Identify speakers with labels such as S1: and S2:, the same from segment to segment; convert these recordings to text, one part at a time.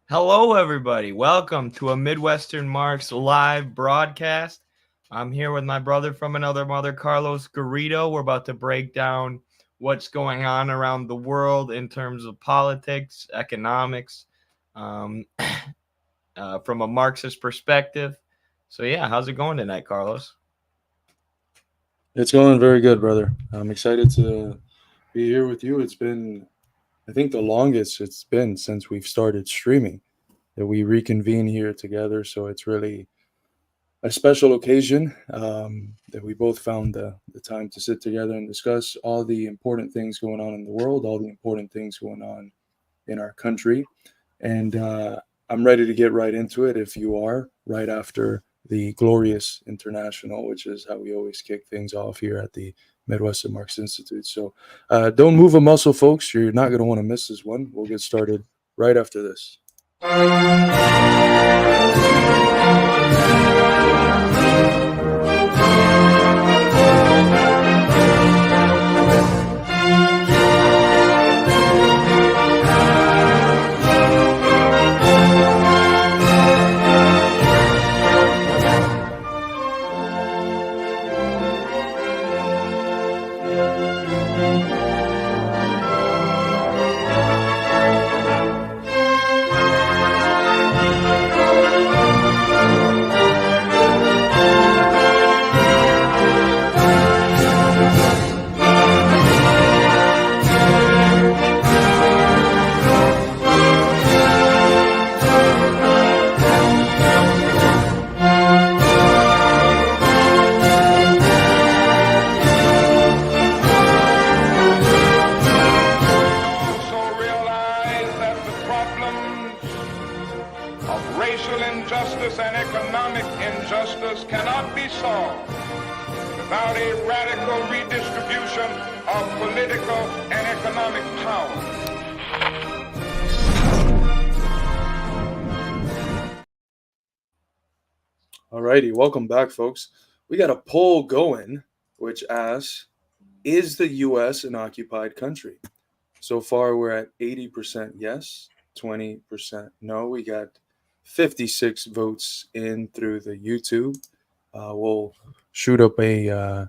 S1: Hello, everybody. Welcome to a Midwestern Marx live broadcast. I'm here with my brother from another mother, Carlos Garrido. We're about to break down what's going on around the world in terms of politics, economics, um, from a Marxist perspective. So, yeah, how's it going tonight, Carlos?
S2: It's going very good, brother. I'm excited to be here with you. It's been, I think, the longest it's been since we've started streaming that we reconvene here together. So it's really a special occasion that we both found the time to sit together and discuss all the important things going on in the world, all the important things going on in our country. And I'm ready to get right into it if you are, right after the glorious international, which is how we always kick things off here at the Midwestern Marx Institute. So don't move a muscle, folks. You're not going to want to miss this one. We'll get started right after this.
S3: And economic injustice cannot be solved without a radical redistribution of political and economic power.
S2: Alrighty, welcome back, folks. We got a poll going which asks, is the U.S. an occupied country? So far, we're at 80% yes, 20% no. We got 56 votes in through the YouTube. We'll shoot up a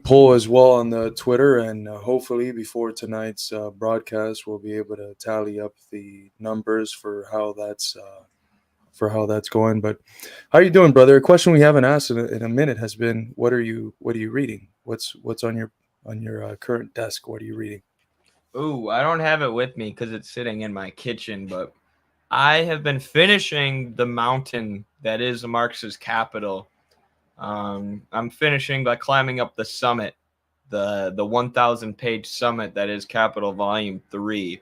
S2: poll as well on the Twitter, and hopefully before tonight's broadcast, we'll be able to tally up the numbers for how that's going. But how are you doing, brother? A question we haven't asked in a minute has been, what are you reading? What's on your current desk? What are you reading?
S1: Ooh, I don't have it with me because it's sitting in my kitchen, but I have been finishing the mountain that is Marx's capital. I'm finishing by climbing up the summit, the 1,000 page summit that is Capital Volume 3.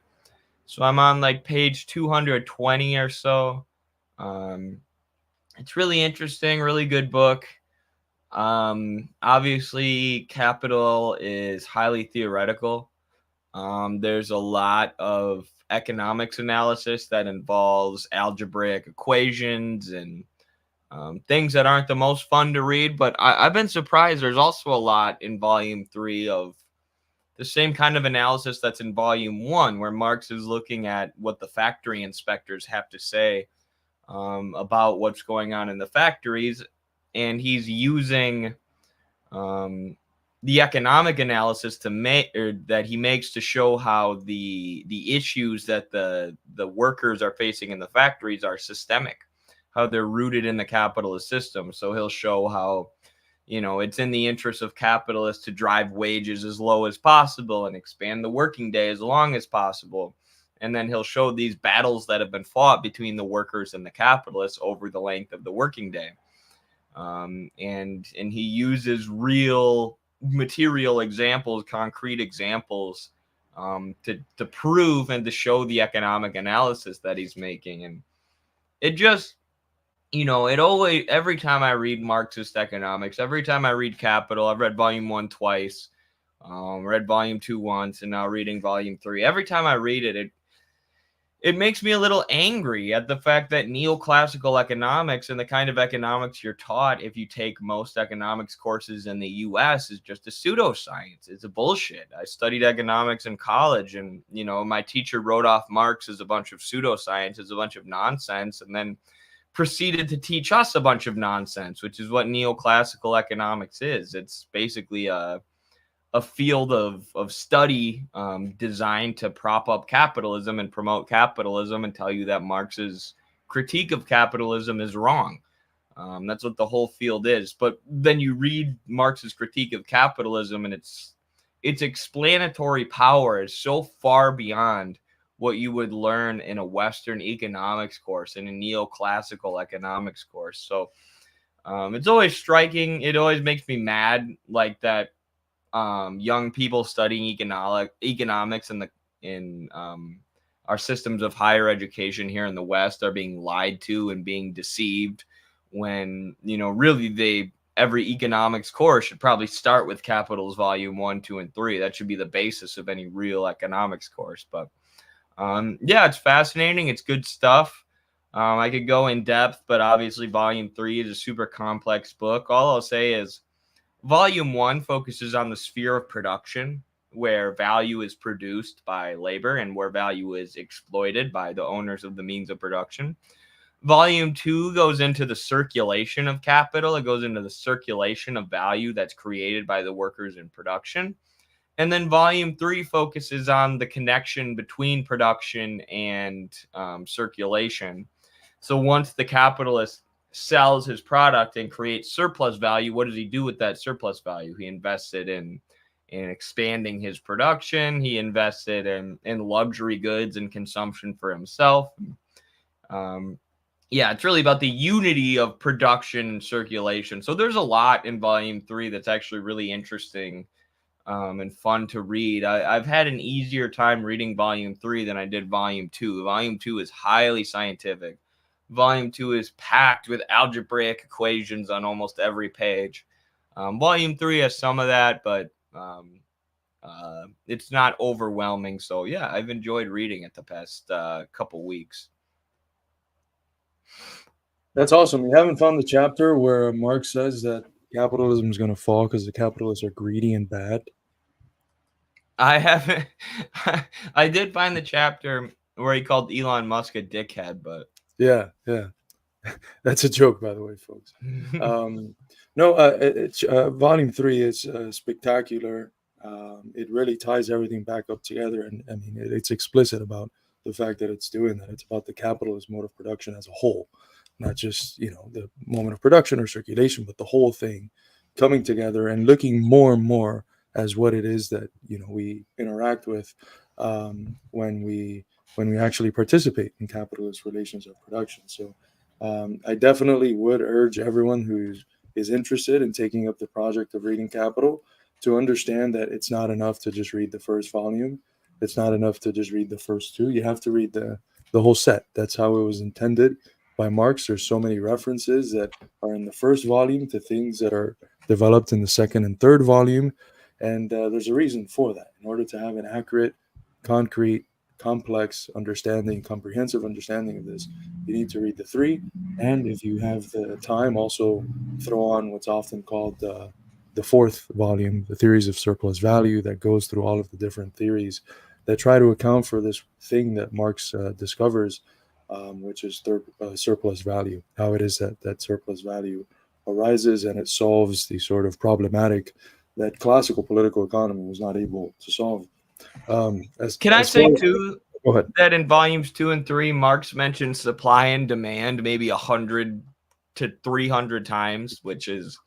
S1: So I'm on like page 220 or so. Um, it's really interesting, really good book. Obviously, Capital is highly theoretical. There's a lot of economics analysis that involves algebraic equations and things that aren't the most fun to read, but I've been surprised. There's also a lot in volume 3 of the same kind of analysis that's in volume 1, where Marx is looking at what the factory inspectors have to say about what's going on in the factories, and he's using um, the economic analysis to make, or that he makes, to show how the issues that the workers are facing in the factories are systemic, how they're rooted in the capitalist system. So he'll show how, it's in the interest of capitalists to drive wages as low as possible and expand the working day as long as possible. And then he'll show these battles that have been fought between the workers and the capitalists over the length of the working day. And he uses real material examples, concrete examples, to prove and to show the economic analysis that he's making. And it just, it always, every time I read Marxist economics, every time I read Capital, I've read volume 1 twice, read volume 2 once, and now reading volume 3. Every time I read it, it makes me a little angry at the fact that neoclassical economics and the kind of economics you're taught if you take most economics courses in the US is just a pseudoscience. It's a bullshit. I studied economics in college, and my teacher wrote off Marx as a bunch of pseudoscience, as a bunch of nonsense, and then proceeded to teach us a bunch of nonsense, which is what neoclassical economics is. It's basically a field of study designed to prop up capitalism and promote capitalism and tell you that Marx's critique of capitalism is wrong. That's what the whole field is. But then you read Marx's critique of capitalism, and its explanatory power is so far beyond what you would learn in a Western economics course, in a neoclassical economics course. So it's always striking. It always makes me mad, like that young people studying economics in our systems of higher education here in the West are being lied to and being deceived, when really every economics course should probably start with Capitals Volume 1, 2, and 3. That should be the basis of any real economics course. But yeah, it's fascinating. It's good stuff. I could go in depth, but obviously Volume 3 is a super complex book. All I'll say is Volume 1 focuses on the sphere of production, where value is produced by labor and where value is exploited by the owners of the means of production. Volume 2 goes into the circulation of capital. It goes into the circulation of value that's created by the workers in production. And then Volume 3 focuses on the connection between production and circulation. So once the capitalist sells his product and creates surplus value, what does he do with that surplus value? He invests it in expanding his production. He invested in luxury goods and consumption for himself. Yeah, it's really about the unity of production and circulation. So there's a lot in Volume 3 that's actually really interesting and fun to read. I've had an easier time reading Volume 3 than I did Volume 2. Volume 2 is highly scientific. Volume 2 is packed with algebraic equations on almost every page. Volume 3 has some of that, but it's not overwhelming. So yeah, I've enjoyed reading it the past couple weeks.
S2: That's awesome. You haven't found the chapter where Marx says that capitalism is going to fall because the capitalists are greedy and bad?
S1: I haven't. I did find the chapter where he called Elon Musk a dickhead, but
S2: yeah. That's a joke, by the way, folks. No, Volume 3 is spectacular. It really ties everything back up together, and I mean, it's explicit about the fact that it's doing that. It's about the capitalist mode of production as a whole, not just the moment of production or circulation, but the whole thing coming together and looking more and more as what it is that we interact with when we actually participate in capitalist relations of production. So I definitely would urge everyone who is interested in taking up the project of reading Capital to understand that it's not enough to just read the first volume. It's not enough to just read the first two. You have to read the whole set. That's how it was intended by Marx. There's so many references that are in the first volume to things that are developed in the second and third volume. And there's a reason for that. In order to have an accurate, concrete, complex understanding, comprehensive understanding of this, you need to read the three. And if you have the time, also throw on what's often called the fourth volume, the Theories of Surplus Value, that goes through all of the different theories that try to account for this thing that Marx discovers, which is surplus value, how it is that surplus value arises, and it solves the sort of problematic that classical political economy was not able to solve.
S1: Can I say too that in volumes 2 and 3, Marx mentions supply and demand maybe 100 to 300 times, which is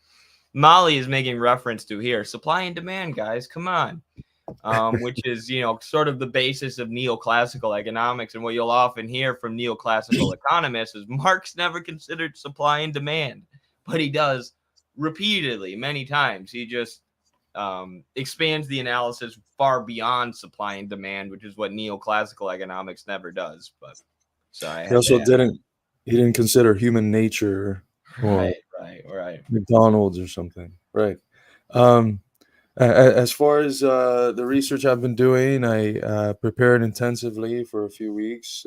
S1: Molly is making reference to here. Supply and demand, guys, come on. Which is, sort of the basis of neoclassical economics. And what you'll often hear from neoclassical economists is Marx never considered supply and demand, but he does repeatedly, many times. He just expands the analysis far beyond supply and demand, which is what neoclassical economics never does. But so he also
S2: didn't consider human nature, or
S1: right.
S2: McDonald's or something, right? As far as the research I've been doing, I prepared intensively for a few weeks.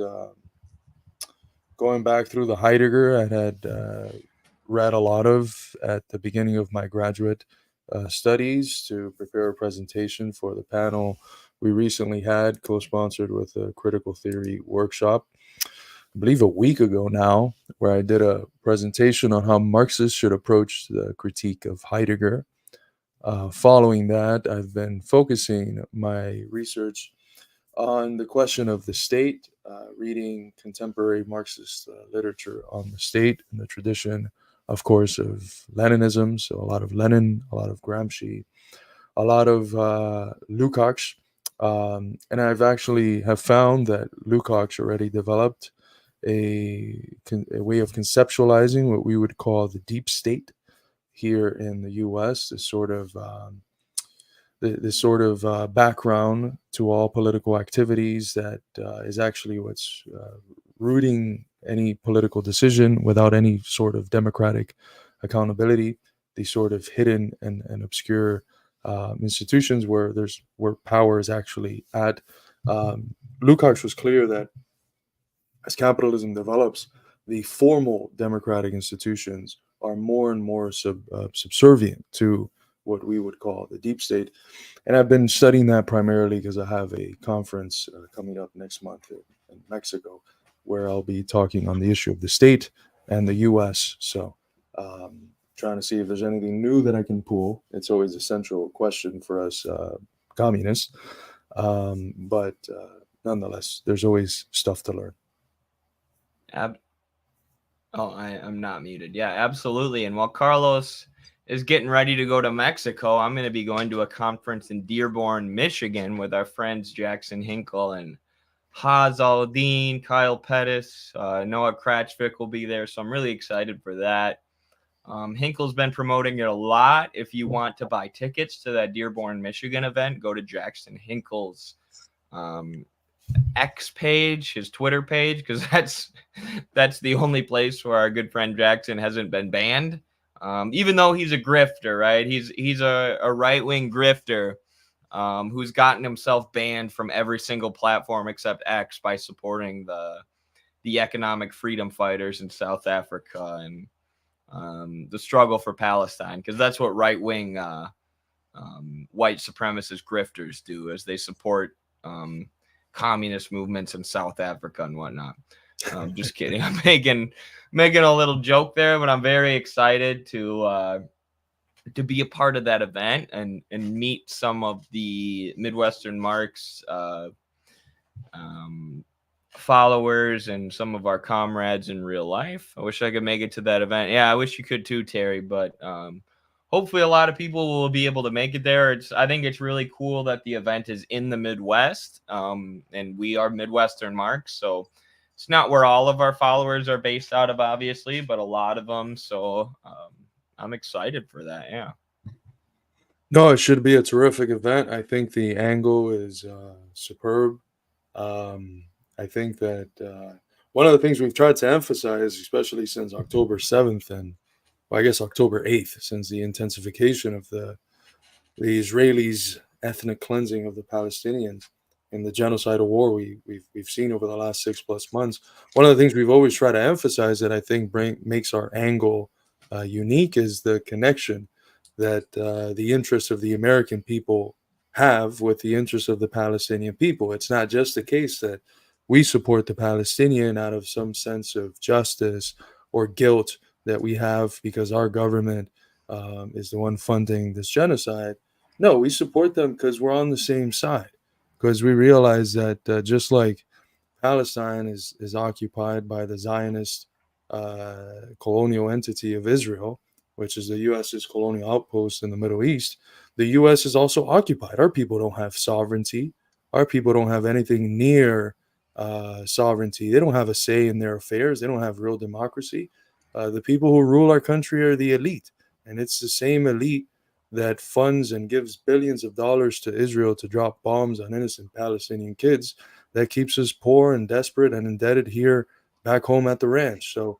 S2: Going back through the Heidegger, I had read a lot of at the beginning of my graduate studies to prepare a presentation for the panel we recently had, co-sponsored with a critical theory workshop, I believe a week ago now, where I did a presentation on how Marxists should approach the critique of Heidegger. Following that, I've been focusing my research on the question of the state, reading contemporary Marxist literature on the state and the tradition, of course, of Leninism. So a lot of Lenin, a lot of Gramsci, a lot of Lukács. And I've actually have found that Lukács already developed a way of conceptualizing what we would call the deep state here in the U.S. This sort of background to all political activities that is actually what's rooting any political decision without any sort of democratic accountability. These sort of hidden and obscure institutions where power is actually at. Lukács was clear that as capitalism develops, the formal democratic institutions are more and more subservient to what we would call the deep state. And I've been studying that primarily because I have a conference coming up next month in Mexico, where I'll be talking on the issue of the state and the U.S. So trying to see if there's anything new that I can pull. It's always a central question for us communists. But nonetheless, there's always stuff to learn.
S1: I'm not muted. Yeah, absolutely. And while Carlos is getting ready to go to Mexico, I'm going to be going to a conference in Dearborn, Michigan with our friends Jackson Hinkle and Haz Al-Din, Kyle Pettis, Noah Kratchvik will be there. So I'm really excited for that. Hinkle's been promoting it a lot. If you want to buy tickets to that Dearborn, Michigan event, go to Jackson Hinkle's X page, his Twitter page, because that's the only place where our good friend Jackson hasn't been banned. Even though he's a grifter, right? He's a right-wing grifter who's gotten himself banned from every single platform except X by supporting the economic freedom fighters in South Africa and the struggle for Palestine, because that's what right-wing white supremacist grifters do, as they support communist movements in South Africa and whatnot. Just kidding. I'm making a little joke there, but I'm very excited to be a part of that event and meet some of the Midwestern Marx followers and some of our comrades in real life. I wish I could make it to that event. Yeah, I wish you could too, Terry, but hopefully a lot of people will be able to make it there. I think it's really cool that the event is in the Midwest, and we are Midwestern Marx, so it's not where all of our followers are based out of, obviously, but a lot of them. So I'm excited for that. Yeah.
S2: No, it should be a terrific event. I think the angle is superb. I think that one of the things we've tried to emphasize, especially since October 7th and I guess October 8th, since the intensification of the Israelis' ethnic cleansing of the Palestinians and the genocidal war we've seen over the last 6+ months. One of the things we've always tried to emphasize that I think makes our angle unique is the connection that the interests of the American people have with the interests of the Palestinian people. It's not just the case that we support the Palestinian out of some sense of justice or guilt that we have because our government is the one funding this genocide. No, we support them because we're on the same side, because we realize that just like Palestine is occupied by the Zionist colonial entity of Israel, which is the U.S.'s colonial outpost in the Middle East, the U.S. is also occupied. Our people don't have sovereignty. Our people don't have anything near sovereignty. They don't have a say in their affairs. They don't have real democracy. The people who rule our country are the elite, and it's the same elite that funds and gives billions of dollars to Israel to drop bombs on innocent Palestinian kids that keeps us poor and desperate and indebted here back home at the ranch. So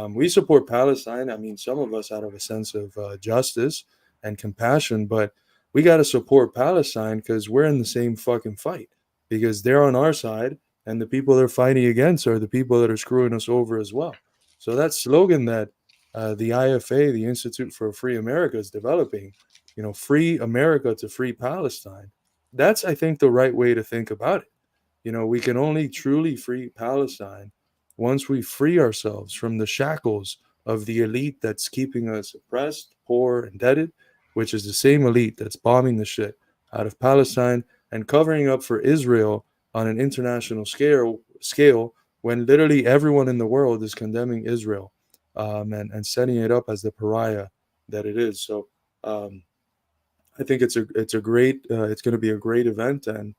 S2: we support Palestine. I mean, some of us out of a sense of justice and compassion, but we got to support Palestine because we're in the same fucking fight, because they're on our side and the people they're fighting against are the people that are screwing us over as well. So that slogan that the IFA, the Institute for a Free America, is developing, free America to free Palestine, that's, I think, the right way to think about it. We can only truly free Palestine once we free ourselves from the shackles of the elite that's keeping us oppressed, poor, indebted, which is the same elite that's bombing the shit out of Palestine and covering up for Israel on an international scale when literally everyone in the world is condemning Israel, and setting it up as the pariah that it is. So I think it's a great it's going to be a great event, and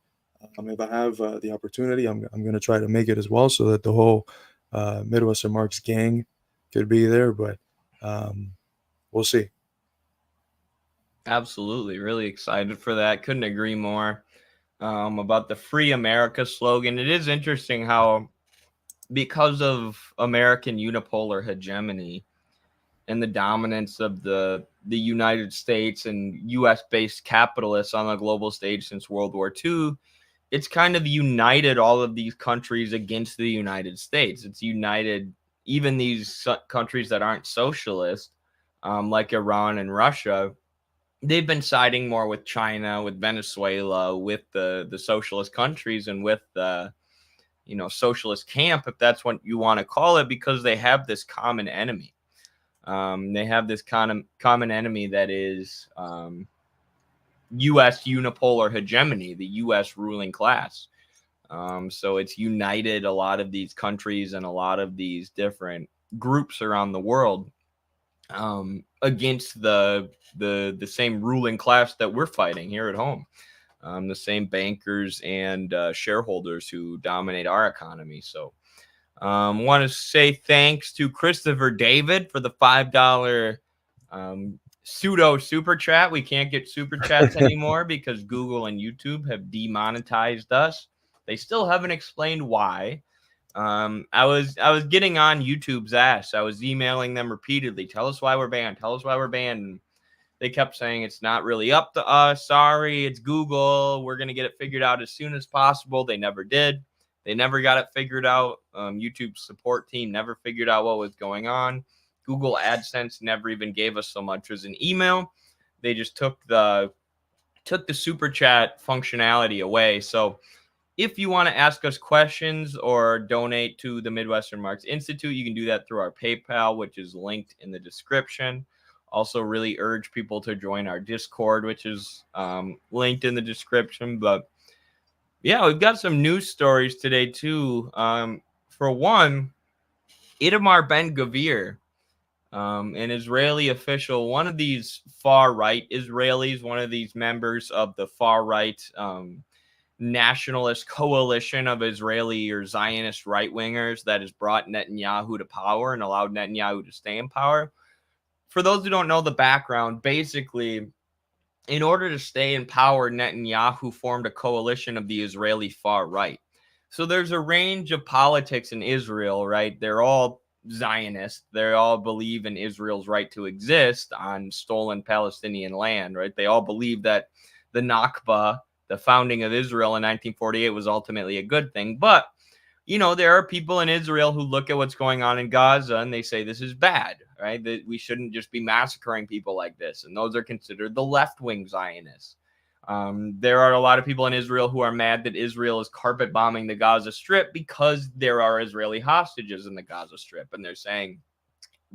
S2: if I have the opportunity, I'm going to try to make it as well, so that the whole Midwestern Marx gang could be there. But we'll see.
S1: Absolutely. Really excited for that. Couldn't agree more about the Free America slogan. It is interesting how, because of American unipolar hegemony and the dominance of the United States and U.S. based capitalists on the global stage since World War II, it's kind of united all of these countries against the United States. It's united even these countries that aren't socialist, like Iran and Russia. They've been siding more with China, with Venezuela, with the socialist countries, and with the socialist camp, if that's what you want to call it, because they have this common enemy. They have this common enemy that is U.S. unipolar hegemony, the U.S. ruling class. So it's united a lot of these countries and a lot of these different groups around the world against the same ruling class that we're fighting here at home, the same bankers and shareholders who dominate our economy. So want to say thanks to Christopher David for the $5 pseudo super chat. We can't get super chats anymore because Google and YouTube have demonetized us. They still haven't explained why. I was getting on YouTube's ass. I was emailing them repeatedly. Tell us why we're banned. Tell us why we're banned. And they kept saying it's not really up to us. Sorry, it's Google. We're going to get it figured out as soon as possible. They never did. They never got it figured out. YouTube's support team never figured out what was going on. Google AdSense never even gave us so much as an email. They just took the super chat functionality away. So if you want to ask us questions or donate to the Midwestern Marx Institute, you can do that through our PayPal, which is linked in the description. Also, really urge people to join our Discord, which is linked in the description. But yeah, we've got some news stories today too. For one, Itamar Ben-Gvir, an Israeli official, one of these far-right Israelis, one of these members of the far-right nationalist coalition of Israeli or Zionist right-wingers that has brought Netanyahu to power and allowed Netanyahu to stay in power. For those who don't know the background, basically, in order to stay in power, Netanyahu formed a coalition of the Israeli far right. So there's a range of politics in Israel, right? They're all Zionist. They all believe in Israel's right to exist on stolen Palestinian land, right? They all believe that the Nakba, the founding of Israel in 1948, was ultimately a good thing. But, there are people in Israel who look at what's going on in Gaza and they say this is bad, right? That we shouldn't just be massacring people like this. And those are considered the left-wing Zionists. There are a lot of people in Israel who are mad that Israel is carpet bombing the Gaza Strip because there are Israeli hostages in the Gaza Strip. And they're saying,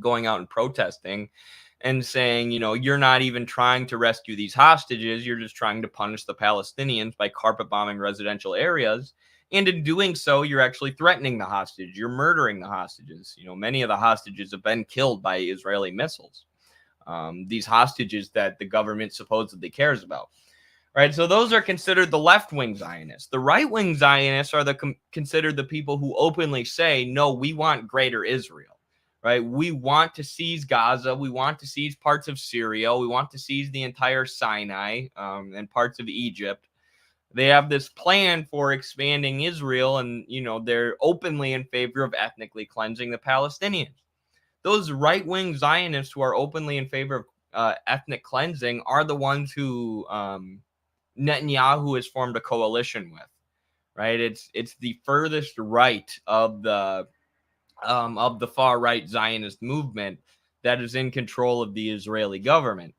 S1: going out and protesting and saying, you're not even trying to rescue these hostages. You're just trying to punish the Palestinians by carpet bombing residential areas. And in doing so, you're actually threatening the hostage. You're murdering the hostages. Many of the hostages have been killed by Israeli missiles. These hostages that the government supposedly cares about. Right, so those are considered the left-wing Zionists. The right-wing Zionists are considered the people who openly say, no, we want greater Israel. Right, we want to seize Gaza. We want to seize parts of Syria. We want to seize the entire Sinai and parts of Egypt. They have this plan for expanding Israel, and they're openly in favor of ethnically cleansing the Palestinians. Those right-wing Zionists who are openly in favor of ethnic cleansing are the ones who Netanyahu has formed a coalition with, right? It's the furthest right of the far right Zionist movement that is in control of the Israeli government.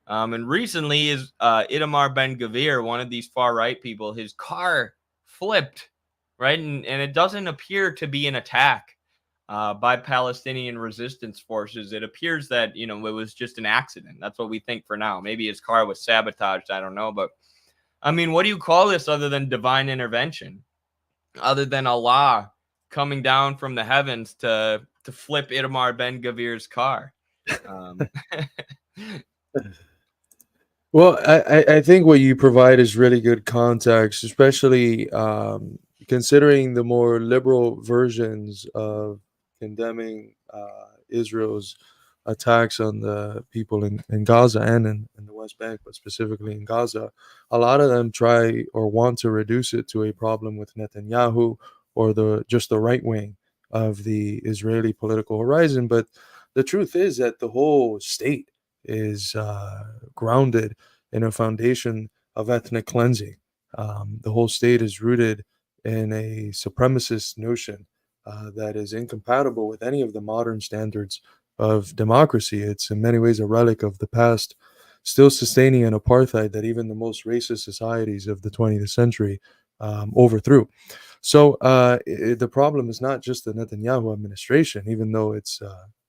S1: And recently, is Itamar Ben-Gvir, one of these far right people, his car flipped, right? And it doesn't appear to be an attack by Palestinian resistance forces. It appears that, it was just an accident. That's what we think for now. Maybe his car was sabotaged. I don't know. But I mean, what do you call this other than divine intervention? Other than Allah coming down from the heavens to flip Itamar Ben-Gvir's car?
S2: Well, I think what you provide is really good context, especially considering the more liberal versions of condemning Israel's attacks on the people in Gaza and in the West Bank, but specifically in Gaza. A lot of them try or want to reduce it to a problem with Netanyahu or just the right wing of the Israeli political horizon. But the truth is that the whole state is grounded in a foundation of ethnic cleansing. The whole state is rooted in a supremacist notion that is incompatible with any of the modern standards of democracy. It's in many ways a relic of the past, still sustaining an apartheid that even the most racist societies of the 20th century overthrew. So the problem is not just the Netanyahu administration, even though it's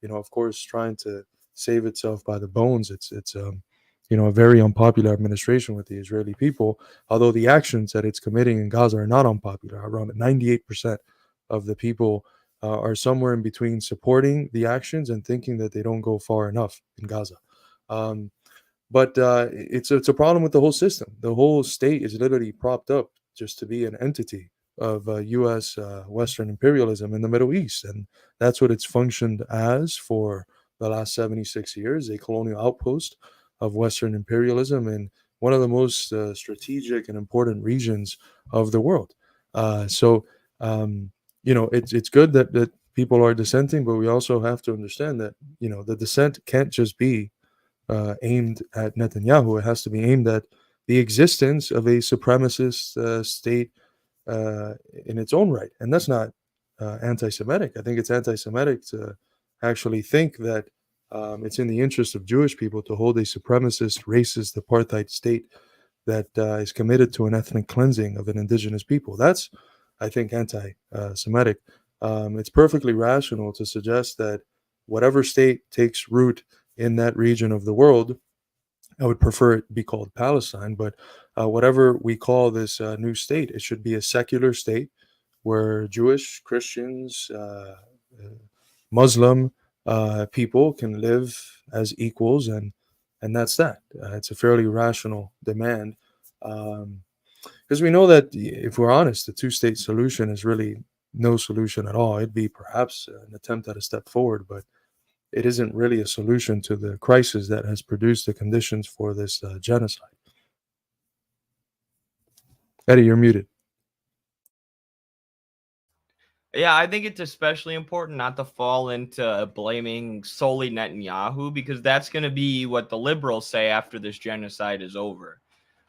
S2: of course trying to save itself by the bones. It's a very unpopular administration with the Israeli people, although the actions that it's committing in Gaza are not unpopular. Around 98% of the people are somewhere in between supporting the actions and thinking that they don't go far enough in Gaza. But it's a problem with the whole system. The whole state is literally propped up just to be an entity of U.S. Western imperialism in the Middle East, and that's what it's functioned as for the last 76 years, a colonial outpost of Western imperialism in one of the most strategic and important regions of the world. So it's good that people are dissenting, but we also have to understand that the dissent can't just be aimed at Netanyahu. It has to be aimed at the existence of a supremacist state in its own right, and that's not anti-Semitic. I think it's anti-Semitic to actually think that it's in the interest of Jewish people to hold a supremacist, racist, apartheid state that is committed to an ethnic cleansing of an indigenous people. That's, I think, anti-Semitic. It's perfectly rational to suggest that whatever state takes root in that region of the world, I would prefer it be called Palestine, but whatever we call this new state, it should be a secular state where Jewish, Christians, Muslim people can live as equals, and that's that. It's a fairly rational demand, because we know that if we're honest, the two-state solution is really no solution at all. It'd be perhaps an attempt at a step forward, but it isn't really a solution to the crisis that has produced the conditions for this genocide. Eddie, you're muted.
S1: Yeah, I think it's especially important not to fall into blaming solely Netanyahu, because that's going to be what the liberals say after this genocide is over.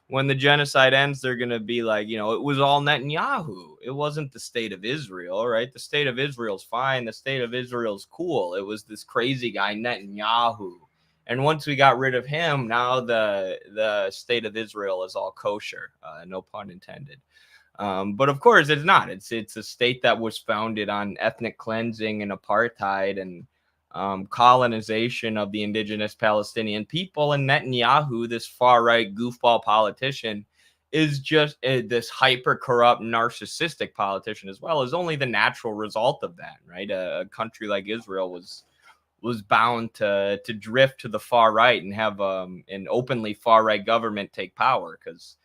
S1: When the genocide ends, they're going to be like, it was all Netanyahu. It wasn't the state of Israel, right? The state of Israel's fine. The state of Israel's cool. It was this crazy guy, Netanyahu. And once we got rid of him, now the state of Israel is all kosher. No pun intended. But of course, it's not. It's a state that was founded on ethnic cleansing and apartheid and colonization of the indigenous Palestinian people. And Netanyahu, this far-right goofball politician, is just this hyper-corrupt, narcissistic politician as well, is only the natural result of that, right? A country like Israel was bound to drift to the far right and have an openly far-right government take power, because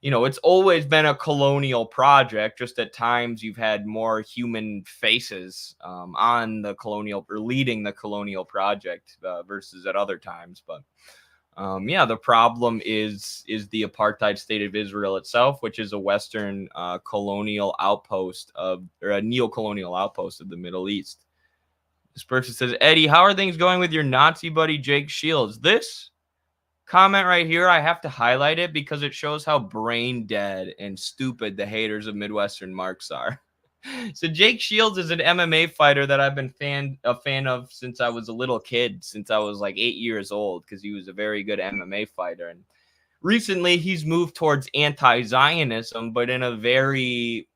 S1: it's always been a colonial project. Just at times you've had more human faces on the colonial or leading the colonial project versus at other times. But the problem is the apartheid state of Israel itself, which is a Western colonial outpost or a neo-colonial outpost of the Middle East. This person says, Eddie, how are things going with your Nazi buddy Jake Shields? This comment right here, I have to highlight it because it shows how brain dead and stupid the haters of Midwestern Marx are. So Jake Shields is an MMA fighter that I've been a fan of since I was a little kid, since I was like 8 years old, because he was a very good MMA fighter. And recently he's moved towards anti-Zionism, but in a very,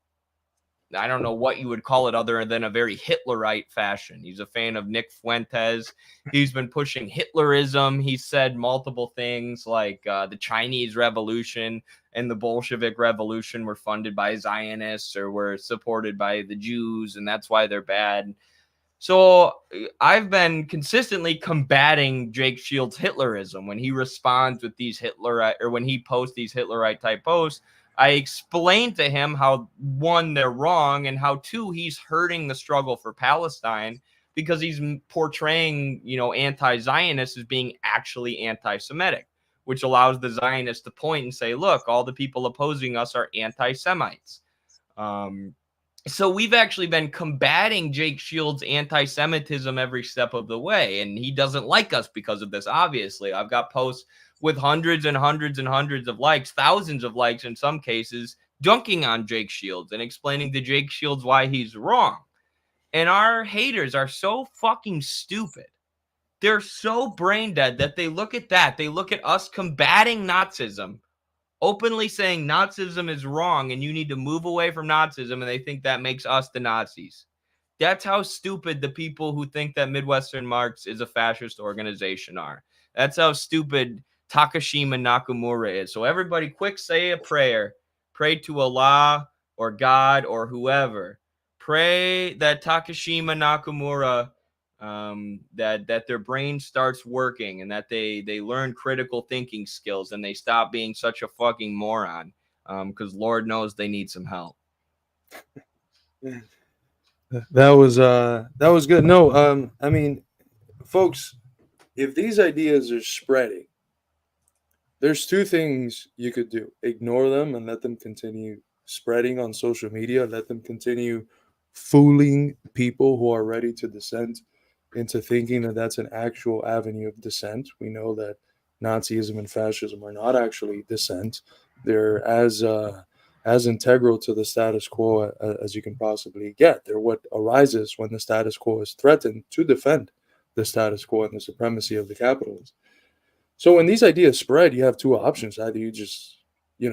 S1: I don't know what you would call it other than a very Hitlerite fashion. He's a fan of Nick Fuentes. He's been pushing Hitlerism. He said multiple things like the Chinese Revolution and the Bolshevik Revolution were funded by Zionists or were supported by the Jews, and that's why they're bad. So I've been consistently combating Jake Shields' Hitlerism when he responds with these Hitlerite, or when he posts these Hitlerite type posts. I explained to him how, one, they're wrong, and how, two, he's hurting the struggle for Palestine because he's portraying, anti-Zionists as being actually anti-Semitic, which allows the Zionists to point and say, look, all the people opposing us are anti-Semites. So we've actually been combating Jake Shields' anti-Semitism every step of the way, and he doesn't like us because of this, obviously. I've got posts with hundreds and hundreds and hundreds of likes, thousands of likes in some cases, dunking on Jake Shields and explaining to Jake Shields why he's wrong. And our haters are so fucking stupid. They're so brain dead that they look at that. They look at us combating Nazism, openly saying Nazism is wrong and you need to move away from Nazism, and they think that makes us the Nazis. That's how stupid the people who think that Midwestern Marx is a fascist organization are. That's how stupid Takashima Nakamura is. So everybody quick say a prayer. Pray to Allah or God or whoever. Pray that Takashima Nakamura, that their brain starts working and that they learn critical thinking skills and they stop being such a fucking moron, because Lord knows they need some help.
S2: That was good. No, I mean, folks, if these ideas are spreading, there's two things you could do: ignore them and let them continue spreading on social media, let them continue fooling people who are ready to dissent into thinking that that's an actual avenue of dissent. We know that Nazism and fascism are not actually dissent. They're as integral to the status quo as you can possibly get. They're what arises when the status quo is threatened to defend the status quo and the supremacy of the capitalists. So when these ideas spread, you have two options. Either you just,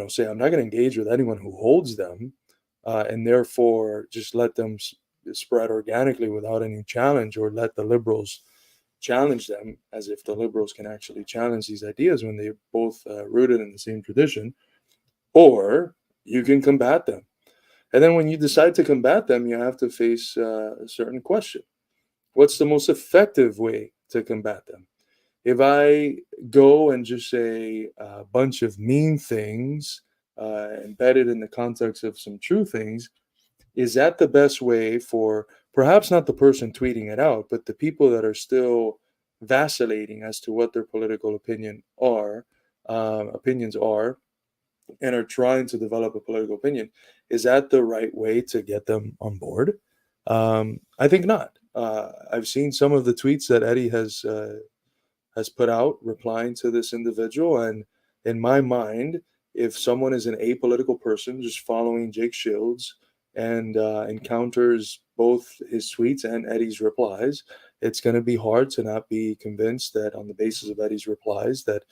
S2: say, I'm not going to engage with anyone who holds them, and therefore just let them spread organically without any challenge, or let the liberals challenge them, as if the liberals can actually challenge these ideas when they're both rooted in the same tradition, or you can combat them. And then when you decide to combat them, you have to face a certain question. What's the most effective way to combat them? If I go and just say a bunch of mean things embedded in the context of some true things, is that the best way for perhaps not the person tweeting it out, but the people that are still vacillating as to what their political opinions are, and are trying to develop a political opinion? Is that the right way to get them on board? I think not. I've seen some of the tweets that Eddie has put out replying to this individual, and in my mind, if someone is an apolitical person just following Jake Shields and encounters both his tweets and Eddie's replies, it's going to be hard to not be convinced that on the basis of Eddie's replies that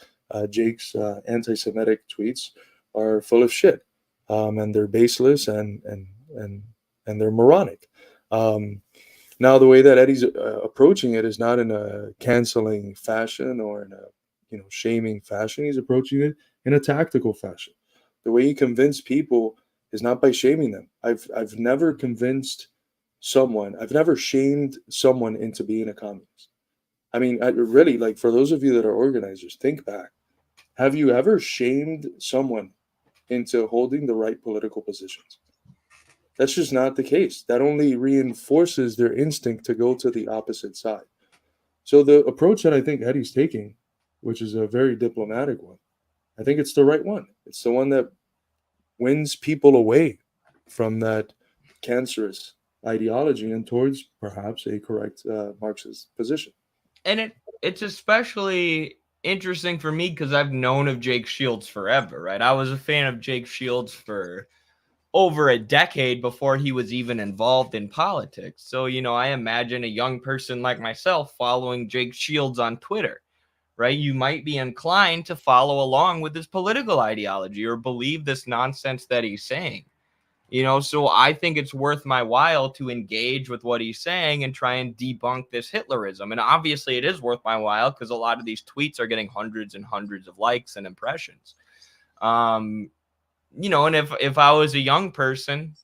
S2: Jake's anti-Semitic tweets are full of shit, and they're baseless and they're moronic. Now, the way that Eddie's approaching it is not in a canceling fashion or in a shaming fashion. He's approaching it in a tactical fashion. The way you convince people is not by shaming them. I've never convinced someone. I've never shamed someone into being a communist. I mean, I really, like, for those of you that are organizers, think back. Have you ever shamed someone into holding the right political positions? That's just not the case. That only reinforces their instinct to go to the opposite side. So the approach that I think Eddie's taking, which is a very diplomatic one, I think it's the right one. It's the one that wins people away from that cancerous ideology and towards perhaps a correct Marxist position.
S1: And it's especially interesting for me because I've known of Jake Shields forever, right? I was a fan of Jake Shields for over a decade before he was even involved in politics. So, I imagine a young person like myself following Jake Shields on Twitter, right? You might be inclined to follow along with his political ideology or believe this nonsense that he's saying. So I think it's worth my while to engage with what he's saying and try and debunk this Hitlerism. And obviously it is worth my while because a lot of these tweets are getting hundreds and hundreds of likes and impressions. And if I was a young person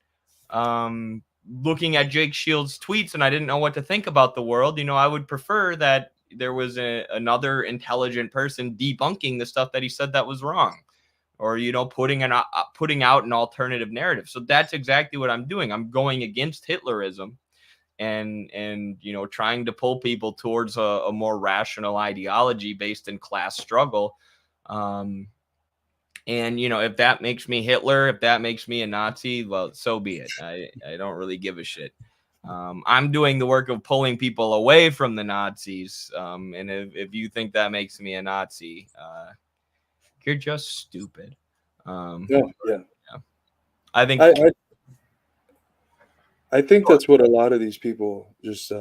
S1: looking at Jake Shields' tweets and I didn't know what to think about the world, I would prefer that there was another intelligent person debunking the stuff that he said that was wrong, or putting out an alternative narrative. So that's exactly what I'm doing. I'm going against Hitlerism and trying to pull people towards a more rational ideology based in class struggle. And if that makes me Hitler, if that makes me a Nazi, well, so be it. I don't really give a shit. I'm doing the work of pulling people away from the Nazis. And if you think that makes me a Nazi, you're just stupid.
S2: Yeah.
S1: I think
S2: I think that's what a lot of these people just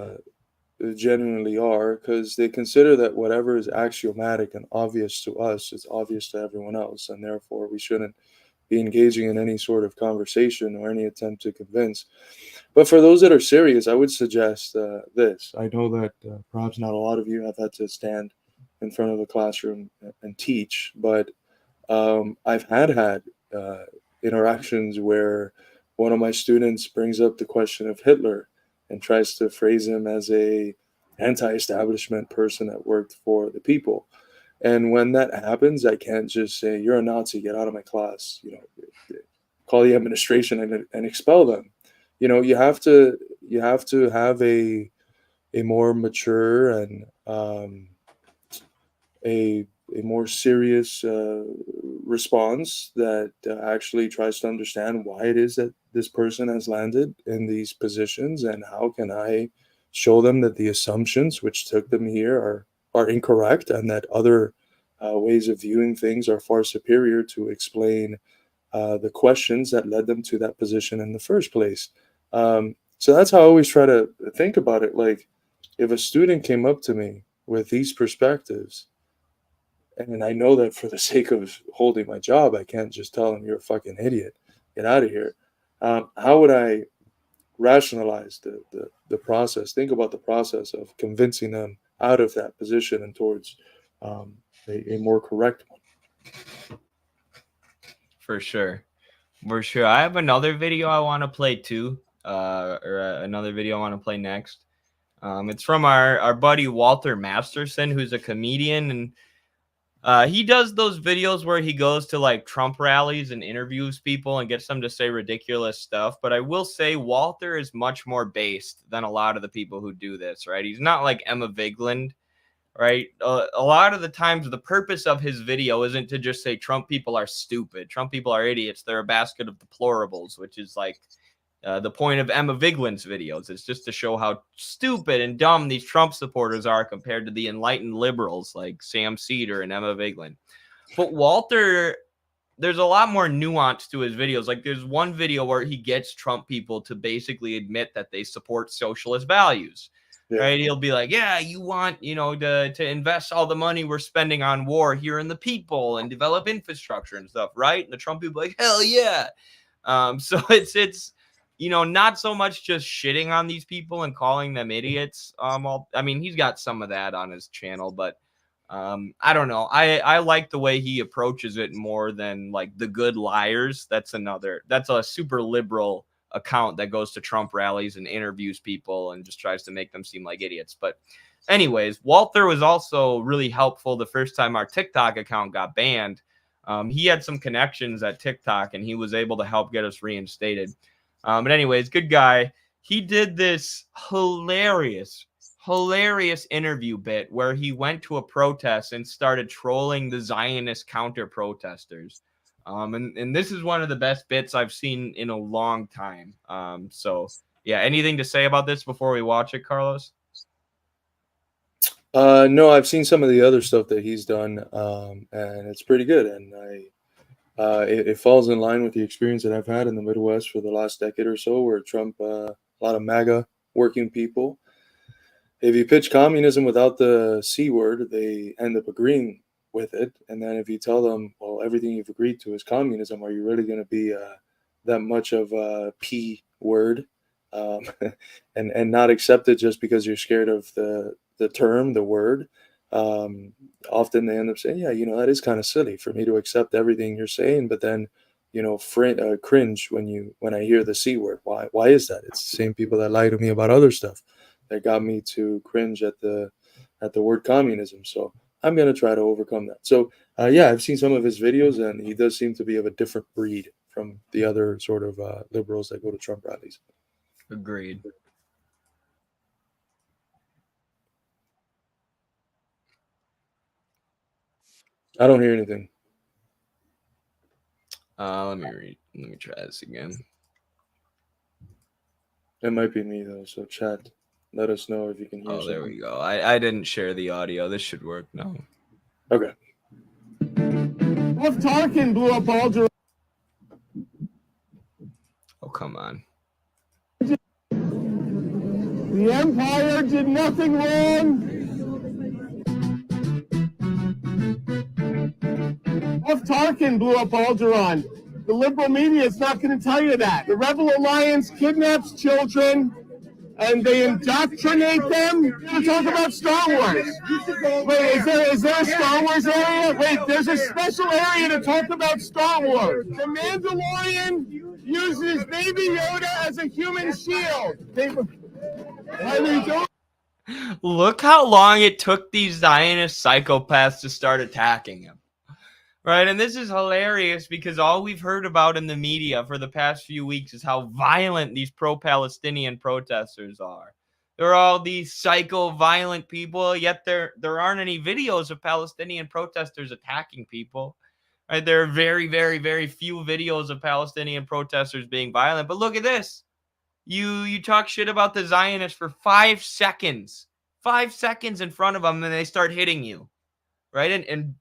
S2: genuinely are, because they consider that whatever is axiomatic and obvious to us is obvious to everyone else, and therefore we shouldn't be engaging in any sort of conversation or any attempt to convince. But for those that are serious, I would suggest this. I know that perhaps not a lot of you have had to stand in front of a classroom and teach, but I've had interactions where one of my students brings up the question of Hitler and tries to phrase him as a anti-establishment person that worked for the people. And when that happens, I can't just say, "You're a Nazi, get out of my class," call the administration and expel them. You have to have a more mature and a more serious response that actually tries to understand why it is that this person has landed in these positions, and how can I show them that the assumptions which took them here are incorrect, and that other ways of viewing things are far superior to explain the questions that led them to that position in the first place. So that's how I always try to think about it. Like, if a student came up to me with these perspectives, and I know that for the sake of holding my job, I can't just tell them, "You're a fucking idiot, get out of here." How would I rationalize the process? Think about the process of convincing them out of that position and towards a more correct one.
S1: For sure. I have another video I want to play too, another video I want to play next. It's from our buddy Walter Masterson, who's a comedian, and he does those videos where he goes to like Trump rallies and interviews people and gets them to say ridiculous stuff. But I will say Walter is much more based than a lot of the people who do this, right? He's not like Emma Vigeland, right? A lot of the times the purpose of his video isn't to just say Trump people are stupid. Trump people are idiots. They're a basket of deplorables, which is like the point of Emma Vigeland's videos. It's just to show how stupid and dumb these Trump supporters are compared to the enlightened liberals like Sam Cedar and Emma Vigeland. But Walter, there's a lot more nuance to his videos. Like, there's one video where he gets Trump people to basically admit that they support socialist values. Yeah. Right? He'll be like, "Yeah, you want, to invest all the money we're spending on war here in the people and develop infrastructure and stuff, right?" And the Trump people are like, "Hell yeah." So it's not so much just shitting on these people and calling them idiots. He's got some of that on his channel, but I don't know. I like the way he approaches it more than like the Good Liars. That's a super liberal account that goes to Trump rallies and interviews people and just tries to make them seem like idiots. But anyways, Walter was also really helpful the first time our TikTok account got banned. He had some connections at TikTok and he was able to help get us reinstated. But anyways, good guy. He did this hilarious interview bit where he went to a protest and started trolling the Zionist counter protesters. And this is one of the best bits I've seen in a long time. So Yeah, anything to say about this before we watch it, Carlos?
S2: No, I've seen some of the other stuff that he's done, and it's pretty good. And it falls in line with the experience that I've had in the Midwest for the last decade or so, where Trump, a lot of MAGA working people, if you pitch communism without the C word, they end up agreeing with it. And then if you tell them, well, everything you've agreed to is communism, are you really going to be that much of a P word, um, and not accept it just because you're scared of the term, the word? Um, Often they end up saying, yeah, that is kind of silly for me to accept everything you're saying, but then, cringe when I hear the C word. Why is that? It's the same people that lie to me about other stuff that got me to cringe at the word communism. So I'm gonna try to overcome that. So yeah, I've seen some of his videos, and he does seem to be of a different breed from the other sort of liberals that go to Trump rallies.
S1: Agreed.
S2: I don't hear anything.
S1: Let me try this again.
S2: It might be me though. So chat, let us know if you can hear.
S1: Oh, there we go. I didn't share the audio. This should work now.
S2: Okay.
S4: If Tarkin blew up Alderaan,
S1: Oh, come on.
S4: the Empire did nothing wrong. If Tarkin blew up Alderaan, the liberal media is not going to tell you that. The Rebel Alliance kidnaps children and they indoctrinate them to talk about Star Wars. Wait, is there a Star Wars area? Wait, there's a special area to talk about Star Wars. The Mandalorian uses Baby Yoda as a human shield.
S1: Look how long it took these Zionist psychopaths to start attacking him. Right, and this is hilarious because all we've heard about in the media for the past few weeks is how violent these pro-Palestinian protesters are. They're all these psycho-violent people, yet there aren't any videos of Palestinian protesters attacking people. Right, there are very, very, very few videos of Palestinian protesters being violent. But look at this. You talk shit about the Zionists for 5 seconds. 5 seconds in front of them, and they start hitting you. Right, and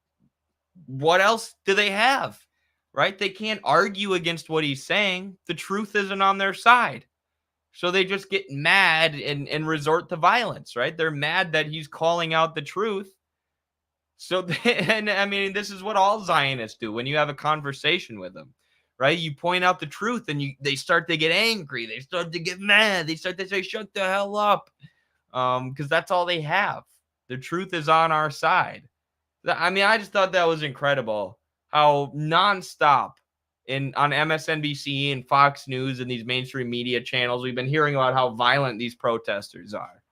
S1: what else do they have? Right? They can't argue against what he's saying. The truth isn't on their side. So they just get mad and resort to violence, right? They're mad that he's calling out the truth. So, and I mean, this is what all Zionists do when you have a conversation with them, right? You point out the truth and they start to get angry. They start to get mad. They start to say, shut the hell up. Because that's all they have. The truth is on our side. I mean, I just thought that was incredible how nonstop on MSNBC and Fox News and these mainstream media channels, we've been hearing about how violent these protesters are,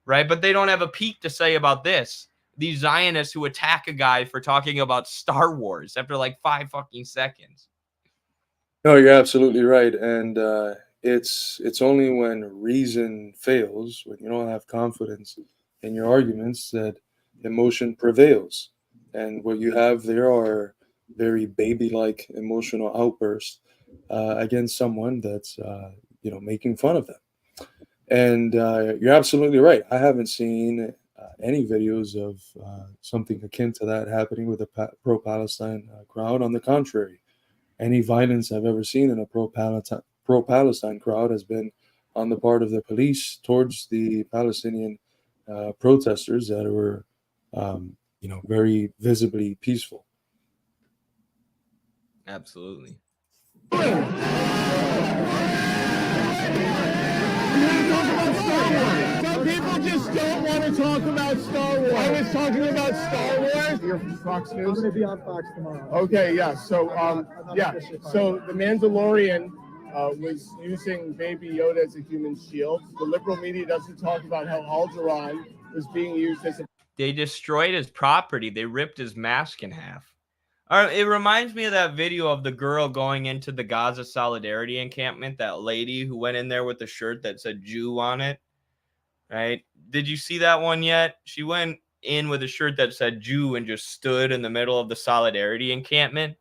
S1: right? But they don't have a peep to say about this. These Zionists who attack a guy for talking about Star Wars after like 5 fucking seconds.
S2: No, you're absolutely right. And it's only when reason fails, when you don't have confidence in your arguments, that emotion prevails. And what you have there are very baby-like emotional outbursts against someone that's making fun of them. And you're absolutely right. I haven't seen any videos of something akin to that happening with the pro-Palestine crowd. On the contrary, any violence I've ever seen in a pro-Palestine crowd has been on the part of the police towards the Palestinian protesters that were very visibly peaceful.
S1: Absolutely.
S4: Some people just don't want to talk about Star Wars. I was talking about Star Wars. You're from Fox News?
S5: I'm going to be on Fox tomorrow.
S4: Okay, yeah. So, So the Mandalorian was using Baby Yoda as a human shield. The liberal media doesn't talk about how Alderaan was being used as a...
S1: They destroyed his property. They ripped his mask in half. It reminds me of that video of the girl going into the Gaza Solidarity encampment, that lady who went in there with the shirt that said Jew on it, right? Did you see that one yet? She went in with a shirt that said Jew and just stood in the middle of the Solidarity encampment.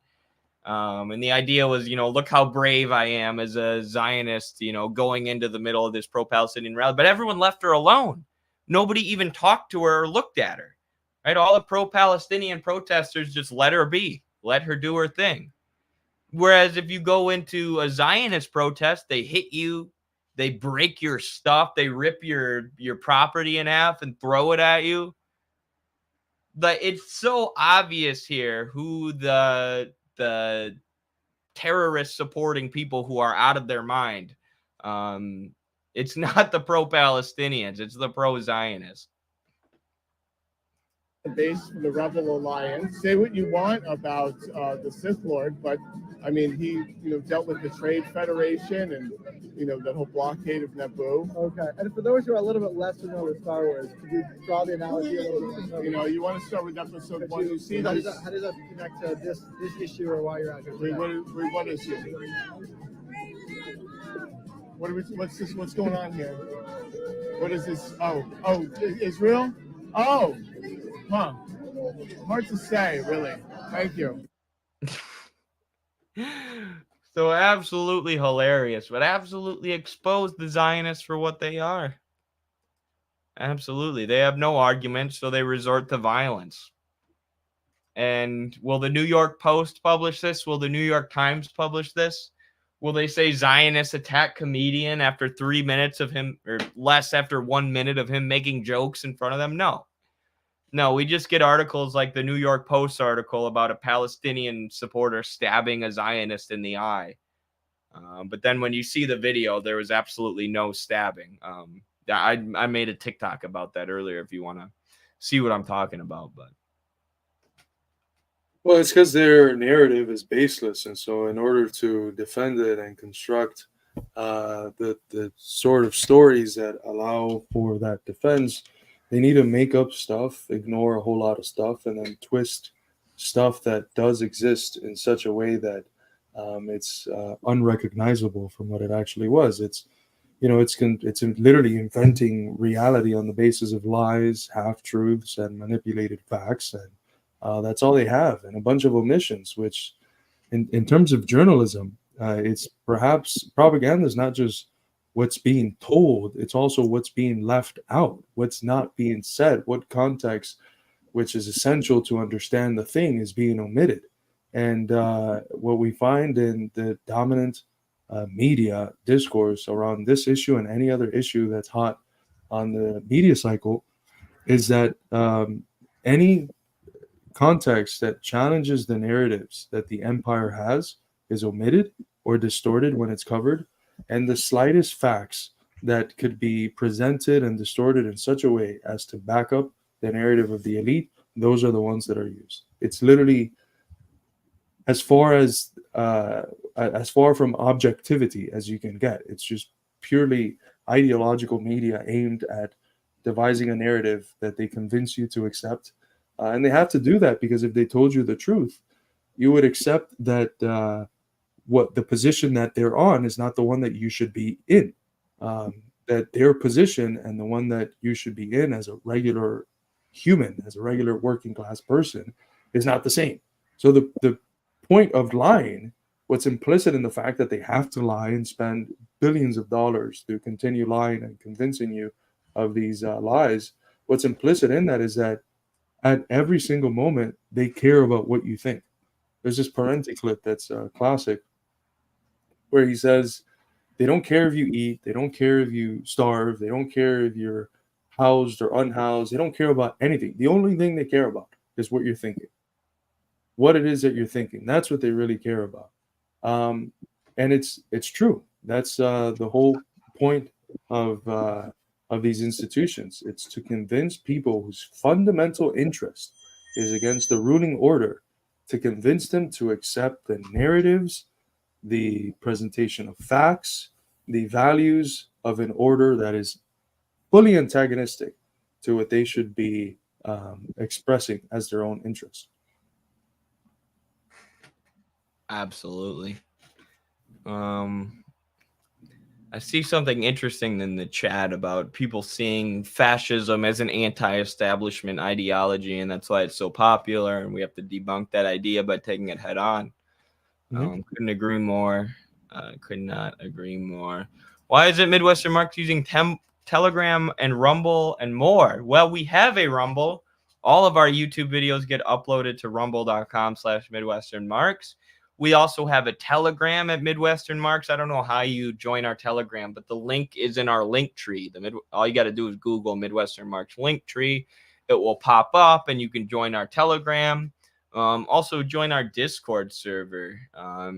S1: And the idea was, look how brave I am as a Zionist, going into the middle of this pro-Palestinian rally. But everyone left her alone. Nobody even talked to her or looked at her. Right? All the pro-Palestinian protesters just let her be, let her do her thing. Whereas if you go into a Zionist protest, they hit you, they break your stuff, they rip your property in half and throw it at you. Like, it's so obvious here who the terrorist supporting people who are out of their mind. It's not the pro-Palestinians, it's the pro-Zionists.
S4: Base for the Rebel Alliance. Say what you want about the Sith Lord, but I mean, he dealt with the Trade Federation and the whole blockade of Naboo.
S5: Okay, and for those who are a little bit less familiar with Star Wars, could you draw the analogy a little bit?
S4: You want to start with episode 1. You see
S5: how does that connect to this issue or why you're out here?
S4: What is it? What's going on here? What is this? Oh, Israel? Oh. Huh. Hard to say, really. Thank you.
S1: So absolutely hilarious, but absolutely expose the Zionists for what they are. Absolutely. They have no argument, so they resort to violence. And will the New York Post publish this? Will the New York Times publish this? Will they say Zionists attack comedian after 3 minutes of him, or less after 1 minute of him making jokes in front of them? No, we just get articles like the New York Post article about a Palestinian supporter stabbing a Zionist in the eye. But then when you see the video, there was absolutely no stabbing. I made a TikTok about that earlier if you want to see what I'm talking about. But
S2: well, it's because their narrative is baseless. And so in order to defend it and construct the sort of stories that allow for that defense, they need to make up stuff, ignore a whole lot of stuff, and then twist stuff that does exist in such a way that it's unrecognizable from what it actually was. It's literally inventing reality on the basis of lies, half-truths, and manipulated facts, and that's all they have, and a bunch of omissions, which in terms of journalism, it's perhaps propaganda is not just what's being told, it's also what's being left out, what's not being said, what context, which is essential to understand the thing, is being omitted. And what we find in the dominant media discourse around this issue and any other issue that's hot on the media cycle is that any context that challenges the narratives that the empire has is omitted or distorted when it's covered. And the slightest facts that could be presented and distorted in such a way as to back up the narrative of the elite, those are the ones that are used. It's literally as far from objectivity as you can get. It's just purely ideological media aimed at devising a narrative that they convince you to accept. And they have to do that because if they told you the truth, you would accept that what the position that they're on is not the one that you should be in. That their position and the one that you should be in as a regular human, as a regular working class person, is not the same. So the point of lying, what's implicit in the fact that they have to lie and spend billions of dollars to continue lying and convincing you of these lies, what's implicit in that is that at every single moment, they care about what you think. There's this Parenti clip that's classic, where he says, they don't care if you eat, they don't care if you starve, they don't care if you're housed or unhoused, they don't care about anything. The only thing they care about is what you're thinking, what it is that you're thinking. That's what they really care about. And it's true. That's the whole point of these institutions. It's to convince people whose fundamental interest is against the ruling order, to convince them to accept the narratives, the presentation of facts, the values of an order that is fully antagonistic to what they should be expressing as their own interest.
S1: Absolutely. I see something interesting in the chat about people seeing fascism as an anti-establishment ideology, and that's why it's so popular, and we have to debunk that idea by taking it head on. Couldn't agree more. Could not agree more. Why isn't Midwestern Marx using Telegram and Rumble and more? Well, we have a Rumble. All of our YouTube videos get uploaded to rumble.com/MidwesternMarx. We also have a Telegram at Midwestern Marx. I don't know how you join our Telegram, but the link is in our link tree. All you got to do is Google Midwestern Marx link tree. It will pop up and you can join our Telegram. Also join our Discord server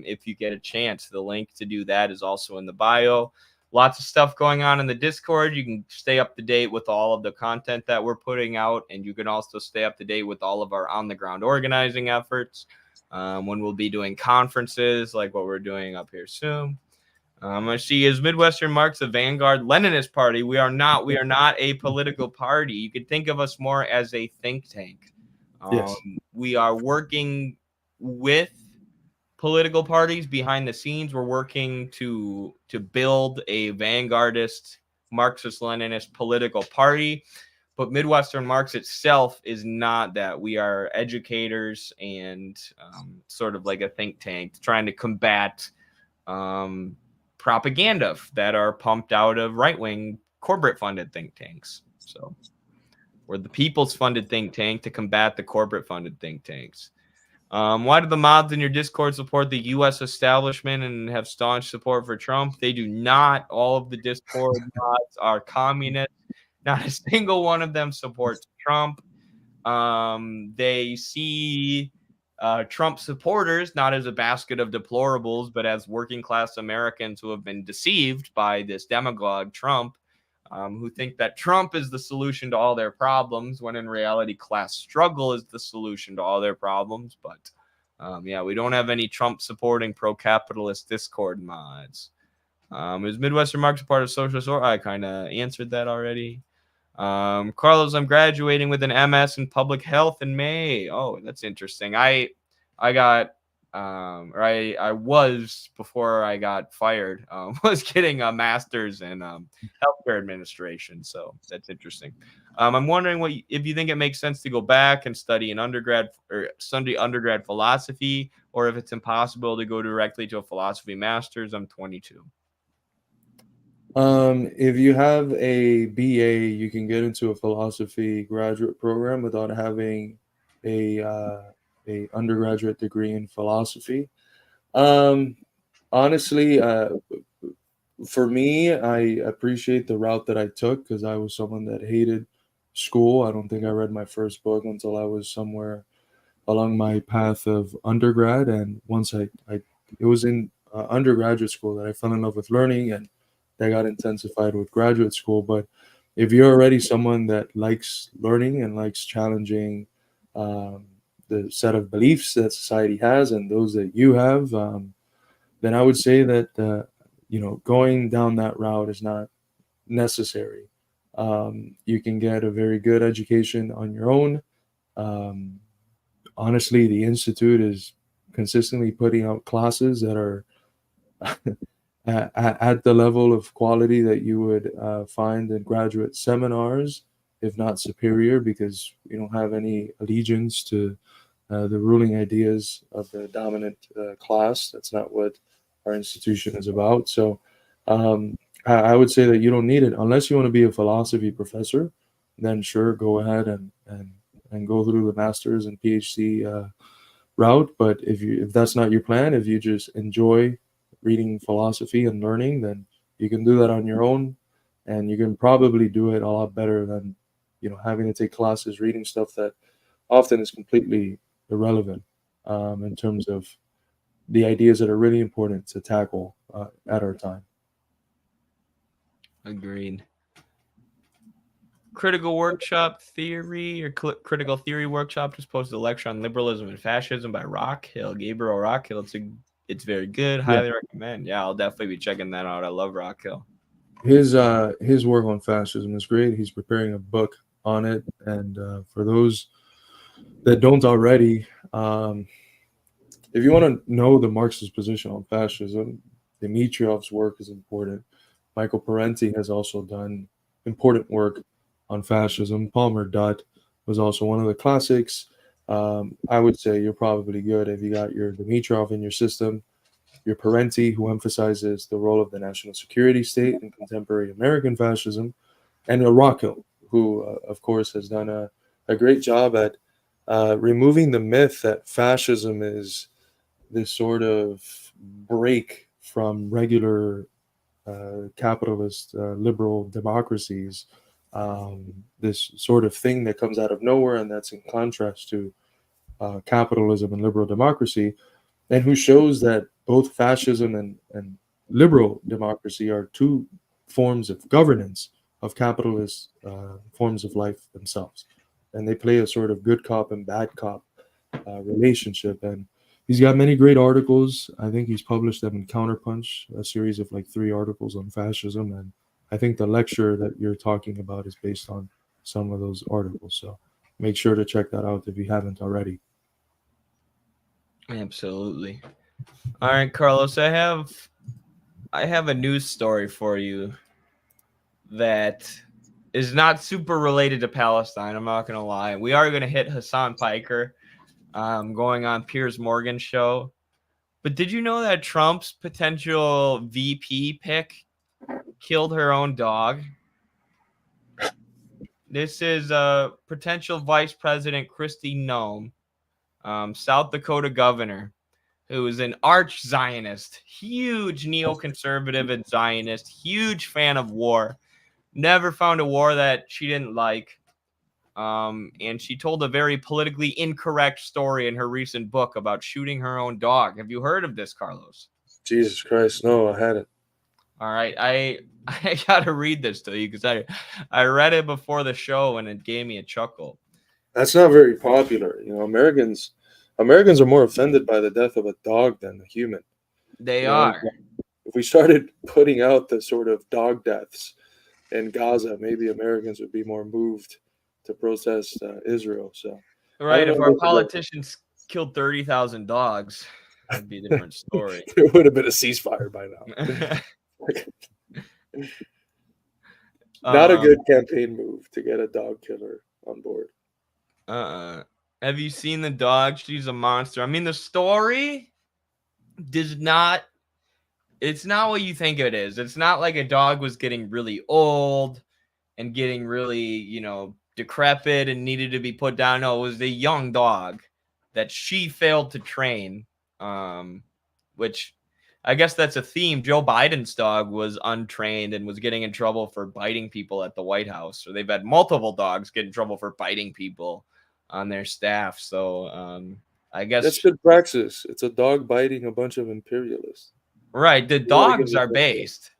S1: if you get a chance. The link to do that is also in the bio. Lots of stuff going on in the Discord. You can stay up to date with all of the content that we're putting out, and you can also stay up to date with all of our on-the-ground organizing efforts when we'll be doing conferences like what we're doing up here soon. I see, is Midwestern Marx a vanguard Leninist party? We are not. We are not a political party. You could think of us more as a think tank.
S2: Yes.
S1: We are working with political parties behind the scenes. We're working to build a vanguardist Marxist-Leninist political party, but Midwestern Marx itself is not that. We are educators and sort of like a think tank trying to combat propaganda that are pumped out of right-wing corporate-funded think tanks. So we're the people's funded think tank to combat the corporate funded think tanks. Why do the mods in your Discord support the U.S. establishment and have staunch support for Trump? They do not. All of the Discord mods are communist. Not a single one of them supports Trump. They see Trump supporters not as a basket of deplorables, but as working class Americans who have been deceived by this demagogue Trump. Who think that Trump is the solution to all their problems, when in reality, class struggle is the solution to all their problems. But yeah, we don't have any Trump-supporting pro-capitalist Discord mods. Is Midwestern Marx a part of Socialist? Or I kind of answered that already. Carlos, I'm graduating with an MS in public health in May. Oh, that's interesting. I got or I was, before I got fired, was getting a master's in healthcare administration. So that's interesting. I'm wondering if you think it makes sense to go back and study an undergrad philosophy, or if it's impossible to go directly to a philosophy master's. I'm 22.
S2: If you have a BA, you can get into a philosophy graduate program without having a undergraduate degree in philosophy. Honestly, for me, I appreciate the route that I took because I was someone that hated school. I don't think I read my first book until I was somewhere along my path of undergrad. And once it was in undergraduate school that I fell in love with learning, and that got intensified with graduate school. But if you're already someone that likes learning and likes challenging the set of beliefs that society has and those that you have, then I would say that going down that route is not necessary. You can get a very good education on your own. Honestly, the Institute is consistently putting out classes that are at the level of quality that you would find in graduate seminars, if not superior, because we don't have any allegiance to the ruling ideas of the dominant class. That's not what our institution is about. So I would say that you don't need it unless you want to be a philosophy professor. Then sure, go ahead and go through the master's and PhD route. But if that's not your plan, if you just enjoy reading philosophy and learning, then you can do that on your own, and you can probably do it a lot better than having to take classes reading stuff that often is completely irrelevant in terms of the ideas that are really important to tackle at our time.
S1: Agreed. Critical Workshop Theory or Critical Theory Workshop just posted a lecture on liberalism and fascism by Rockhill, Gabriel Rockhill. It's very good. Highly recommend. Yeah, I'll definitely be checking that out. I love Rockhill.
S2: His work on fascism is great. He's preparing a book on it, and for those that don't already, if you want to know the Marxist position on fascism, Dimitriev's work is important. Michael Parenti has also done important work on fascism. Palmer Dutt was also one of the classics. I would say you're probably good if you got your Dimitrov in your system, your Parenti, who emphasizes the role of the national security state in contemporary American fascism, and a Rockhill, who, of course, has done a great job at removing the myth that fascism is this sort of break from regular capitalist liberal democracies, this sort of thing that comes out of nowhere and that's in contrast to capitalism and liberal democracy, and who shows that both fascism and liberal democracy are two forms of governance of capitalist forms of life themselves. And they play a sort of good cop and bad cop relationship. And he's got many great articles. I think he's published them in Counterpunch, a series of like 3 articles on fascism. And I think the lecture that you're talking about is based on some of those articles. So make sure to check that out if you haven't already.
S1: Absolutely. All right, Carlos, I have a news story for you that is not super related to Palestine. I'm not going to lie. We are going to hit Hassan Piker going on Piers Morgan's show. But did you know that Trump's potential VP pick killed her own dog? This is potential Vice President Kristi Noem, South Dakota governor, who is an arch Zionist, huge neoconservative and Zionist, huge fan of war, never found a war that she didn't like. And she told a very politically incorrect story in her recent book about shooting her own dog. Have you heard of this, Carlos?
S2: Jesus Christ, no, I hadn't.
S1: All right, I got to read this to you because I read it before the show and it gave me a chuckle.
S2: That's not very popular. You know, Americans are more offended by the death of a dog than a human.
S1: They
S2: You know,
S1: are.
S2: if we started putting out the sort of dog deaths in Gaza, maybe Americans would be more moved to protest Israel. So
S1: Right,
S2: know
S1: if
S2: what
S1: our
S2: it's about.
S1: politicians killed 30,000 dogs, that'd be a different story.
S2: There would have been a ceasefire by now. Not a good campaign move to get a dog killer on board.
S1: Have you seen the dog? She's a monster. I mean, the story does not. It's not what you think it is. It's not like a dog was getting really old and getting really, decrepit and needed to be put down. No, it was a young dog that she failed to train, which I guess that's a theme. Joe Biden's dog was untrained and was getting in trouble for biting people at the White House. So they've had multiple dogs get in trouble for biting people on their staff. So I guess
S2: that's good praxis. It's a dog biting a bunch of imperialists.
S1: Right. The dogs are based.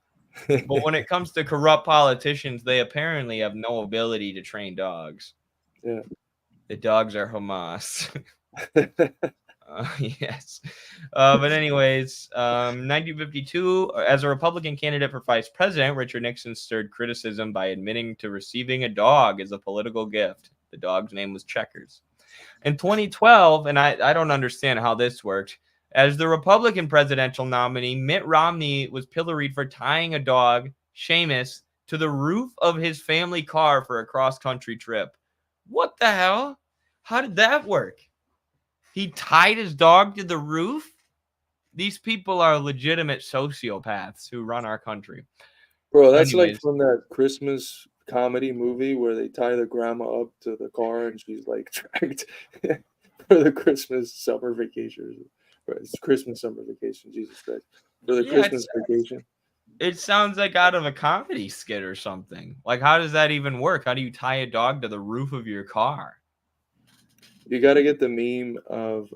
S1: But when it comes to corrupt politicians, they apparently have no ability to train dogs.
S2: Yeah.
S1: The dogs are Hamas. Yes. But anyways, 1952, as a Republican candidate for vice president, Richard Nixon stirred criticism by admitting to receiving a dog as a political gift. The dog's name was Checkers. In 2012, and I don't understand how this worked, as the Republican presidential nominee, Mitt Romney was pilloried for tying a dog, Seamus, to the roof of his family car for a cross-country trip. What the hell? How did that work? He tied his dog to the roof? These people are legitimate sociopaths who run our country.
S2: Bro, that's like from that Christmas comedy movie where they tie the grandma up to the car and she's like dragged for the Christmas summer vacation. It's Christmas summer vacation, Jesus Christ. For the Christmas vacation.
S1: It sounds like out of a comedy skit or something. Like, how does that even work? How do you tie a dog to the roof of your car?
S2: You got to get the meme of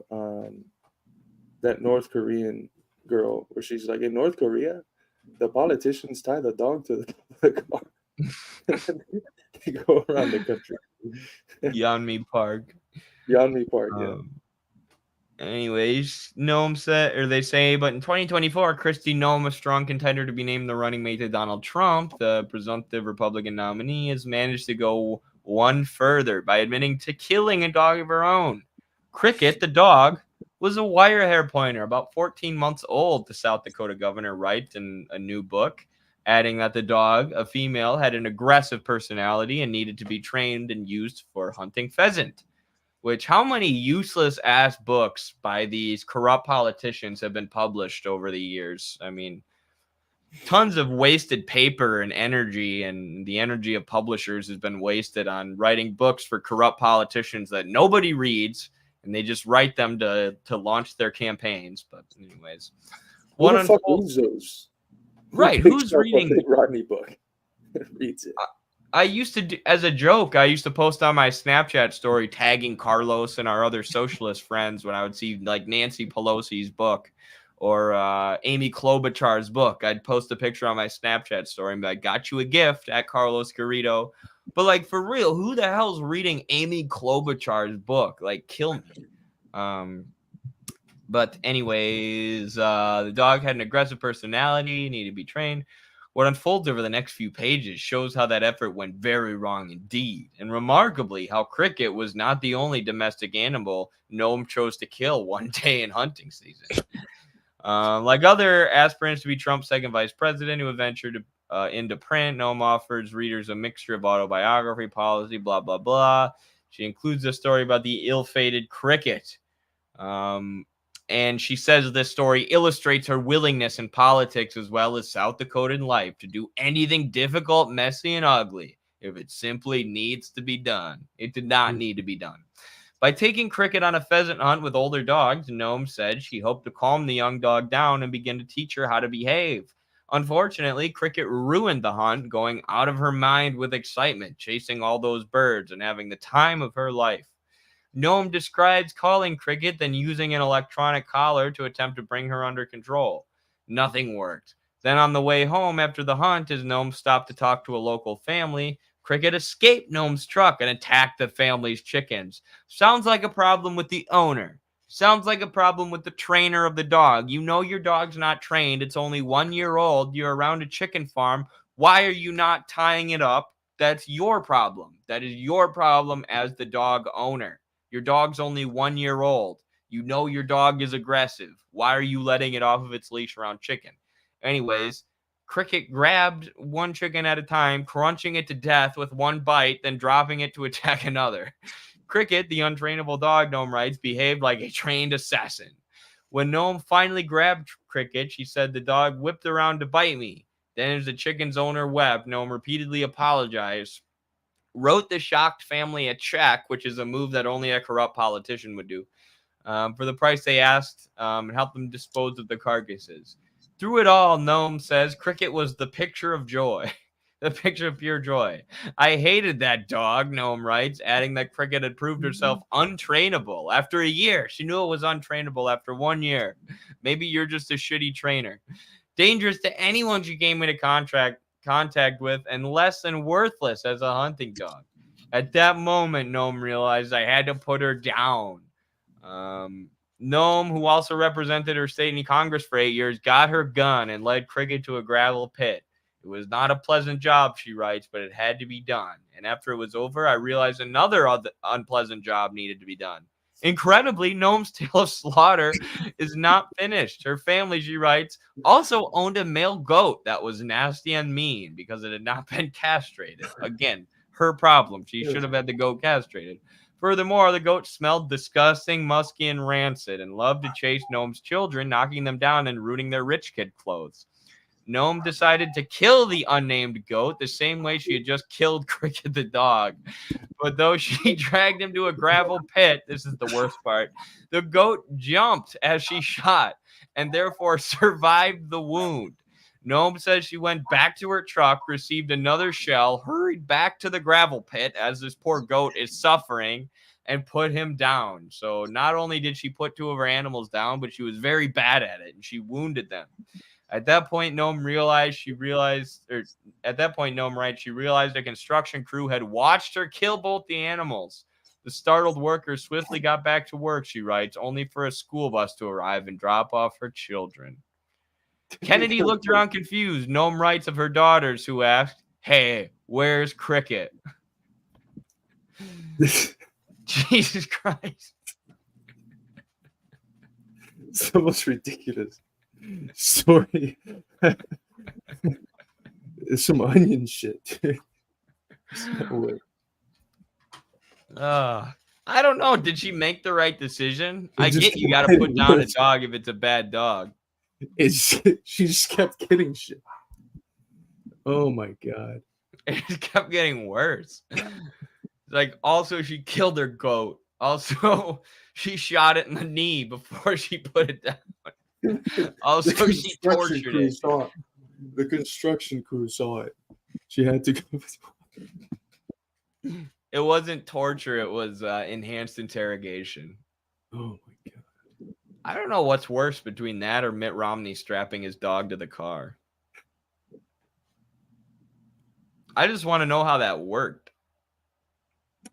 S2: that North Korean girl where she's like, in North Korea, the politicians tie the dog to the car. They go around the country.
S1: Yeonmi Park.
S2: Yeonmi Park, yeah.
S1: Anyways, Noem said, or they say, but in 2024, Kristi Noem, a strong contender to be named the running mate to Donald Trump, the presumptive Republican nominee, has managed to go one further by admitting to killing a dog of her own. Cricket, the dog, was a wire hair pointer, about 14 months old, the South Dakota governor writes in a new book, adding that the dog, a female, had an aggressive personality and needed to be trained and used for hunting pheasant. Which, how many useless ass books by these corrupt politicians have been published over the years? I mean, tons of wasted paper and energy, and the energy of publishers has been wasted on writing books for corrupt politicians that nobody reads, and they just write them to launch their campaigns. But anyways,
S2: Who the fuck reads those?
S1: Right, who's reading
S2: a Big Rodney book? Reads it.
S1: I used to do, as a joke, I used to post on my Snapchat story tagging Carlos and our other socialist friends when I would see like Nancy Pelosi's book or Amy Klobuchar's book. I'd post a picture on my Snapchat story and be like, got you a gift at Carlos Garrido. But like, for real, who the hell's reading Amy Klobuchar's book? Like, kill me. But anyways, the dog had an aggressive personality, needed to be trained. What unfolds over the next few pages shows how that effort went very wrong indeed, and remarkably, how Cricket was not the only domestic animal Noam chose to kill one day in hunting season. Like other aspirants to be Trump's second vice president who have ventured into print, Noam offers readers a mixture of autobiography, policy, blah, blah, blah. She includes a story about the ill-fated Cricket. And she says this story illustrates her willingness in politics as well as South Dakotan life to do anything difficult, messy, and ugly if it simply needs to be done. It did not need to be done. By taking Cricket on a pheasant hunt with older dogs, Noam said she hoped to calm the young dog down and begin to teach her how to behave. Unfortunately, Cricket ruined the hunt, going out of her mind with excitement, chasing all those birds and having the time of her life. Noam describes calling Cricket, then using an electronic collar to attempt to bring her under control. Nothing worked. Then on the way home after the hunt, as Noam stopped to talk to a local family, Cricket escaped Noam's truck and attacked the family's chickens. Sounds like a problem with the owner. Sounds like a problem with the trainer of the dog. You know your dog's not trained. It's only 1 year old. You're around a chicken farm. Why are you not tying it up? That's your problem. That is your problem as the dog owner. Your dog's only 1 year old. You know your dog is aggressive. Why are you letting it off of its leash around chicken? Anyways, Cricket grabbed one chicken at a time, crunching it to death with one bite, then dropping it to attack another. Cricket, the untrainable dog, Noam writes, behaved like a trained assassin. When Noam finally grabbed Cricket, she said the dog whipped around to bite me. Then as the chicken's owner wept, Noam repeatedly apologized, wrote the shocked family a check, which is a move that only a corrupt politician would do, for the price they asked, and helped them dispose of the carcasses. Through it all, Noam says Cricket was the picture of joy, the picture of pure joy. I hated that dog, Noam writes, adding that Cricket had proved herself untrainable after a year. She knew it was untrainable after 1 year. Maybe you're just a shitty trainer. Dangerous to anyone she came into contact with, and less than worthless as a hunting dog. At that moment, Noam realized I had to put her down. Noam, who also represented her state in Congress for 8 years, got her gun and led Cricket to a gravel pit. It was not a pleasant job, she writes, but it had to be done. And after it was over, I realized another unpleasant job needed to be done. Incredibly, Noam's tale of slaughter is not finished. Her family, she writes, also owned a male goat that was nasty and mean because it had not been castrated. Again, her problem. She should have had the goat castrated. Furthermore, the goat smelled disgusting, musky, and rancid and loved to chase Noam's children, knocking them down and ruining their rich kid clothes. Noam decided to kill the unnamed goat the same way she had just killed Cricket the dog. But though she dragged him to a gravel pit, this is the worst part, the goat jumped as she shot and therefore survived the wound. Noam says she went back to her truck, received another shell, hurried back to the gravel pit as this poor goat is suffering, and put him down. So not only did she put two of her animals down, but she was very bad at it, and she wounded them. At that point, Noam writes, she realized a construction crew had watched her kill both the animals. The startled workers swiftly got back to work, she writes, only for a school bus to arrive and drop off her children. Kennedy looked around confused. Noam writes of her daughters who asked, hey, where's Cricket? Jesus Christ.
S2: It's the most ridiculous story. It's some onion shit. No way.
S1: I don't know. Did she make the right decision? I
S2: just
S1: get you got to
S2: kept
S1: put
S2: getting
S1: down a
S2: worse.
S1: dog if it's a bad dog.
S2: She just kept getting shit. Oh my god.
S1: It just kept getting worse. Like, also, she killed her goat. Also, she shot it in the knee before she put it down. Also, she tortured
S2: crew
S1: it.
S2: saw it. The construction crew saw it. She had to go.
S1: It wasn't torture. It was enhanced interrogation.
S2: Oh my god.
S1: I don't know what's worse between that or Mitt Romney strapping his dog to the car. I just want to know how that worked.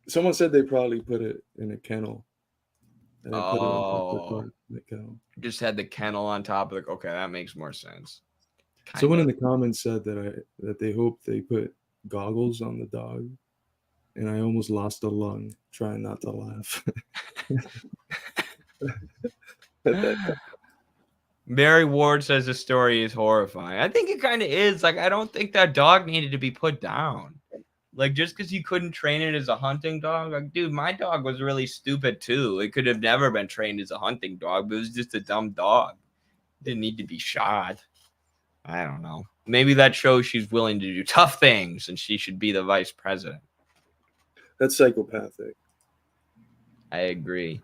S2: Someone said they probably put it in a kennel. And then put it on top of the
S1: Oh,
S2: car in the kennel.
S1: just had the kennel on top of the. Okay, that makes more sense.
S2: Someone in the comments said that they hope they put goggles on the dog, and I almost lost a lung trying not to laugh.
S1: Mary Ward says the story is horrifying. I think it kind of is. Like, I don't think that dog needed to be put down. Like, just because you couldn't train it as a hunting dog, like, dude, my dog was really stupid too. It could have never been trained as a hunting dog, but it was just a dumb dog. It didn't need to be shot. I don't know. Maybe that shows she's willing to do tough things and she should be the vice president.
S2: That's psychopathic.
S1: I agree.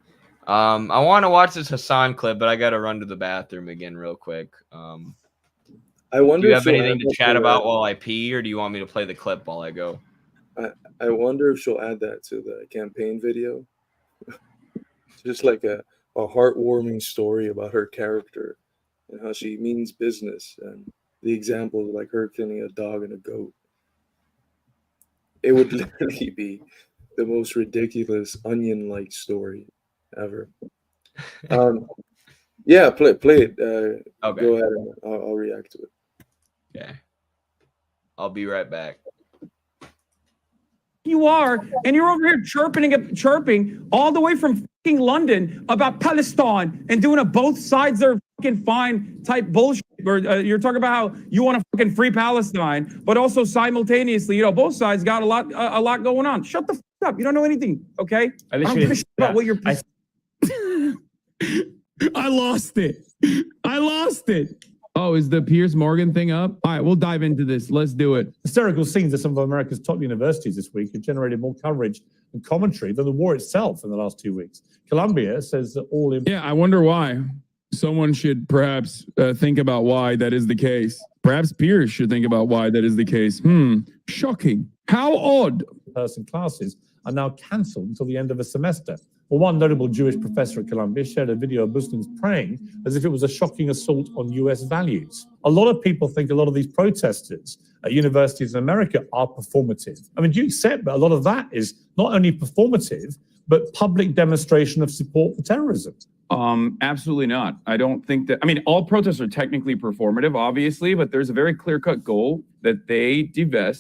S1: I want to watch this Hassan clip, but I got to run to the bathroom again real quick.
S2: I wonder
S1: Do you
S2: if
S1: have
S2: she'll
S1: anything
S2: add
S1: to chat
S2: that
S1: about while I pee, or do you want me to play the clip while I go?
S2: I wonder if she'll add that to the campaign video. Just like a heartwarming story about her character and how she means business, and the example of like her killing a dog and a goat. It would literally be the most ridiculous onion-like story ever. Yeah, play it.
S1: Okay.
S2: Go ahead and I'll react to it.
S1: Okay. I'll be right back.
S6: You are, and you're over here chirping all the way from fucking London about Palestine and doing a both sides are fucking fine type bullshit. Or you're talking about how you want to fucking free Palestine, but also simultaneously, both sides got a lot going on. Shut the fuck up. You don't know anything, okay? I don't give a shit about what you're. I lost it. Oh, is the Piers Morgan thing up? All right, we'll dive into this. Let's do it.
S7: Hysterical scenes at some of America's top universities this week have generated more coverage and commentary than the war itself in the last 2 weeks. Columbia says that all...
S6: Yeah, I wonder why. Someone should perhaps think about why that is the case. Perhaps Piers should think about why that is the case. Shocking. How odd.
S7: ...person classes are now cancelled until the end of a semester. Well, one notable Jewish professor at Columbia shared a video of Muslims praying as if it was a shocking assault on US values. A lot of people think a lot of these protesters at universities in America are performative. I mean, do you accept that a lot of that is not only performative, but public demonstration of support for terrorism?
S6: Absolutely not. I don't think that, all protests are technically performative, obviously, but there's a very clear-cut goal that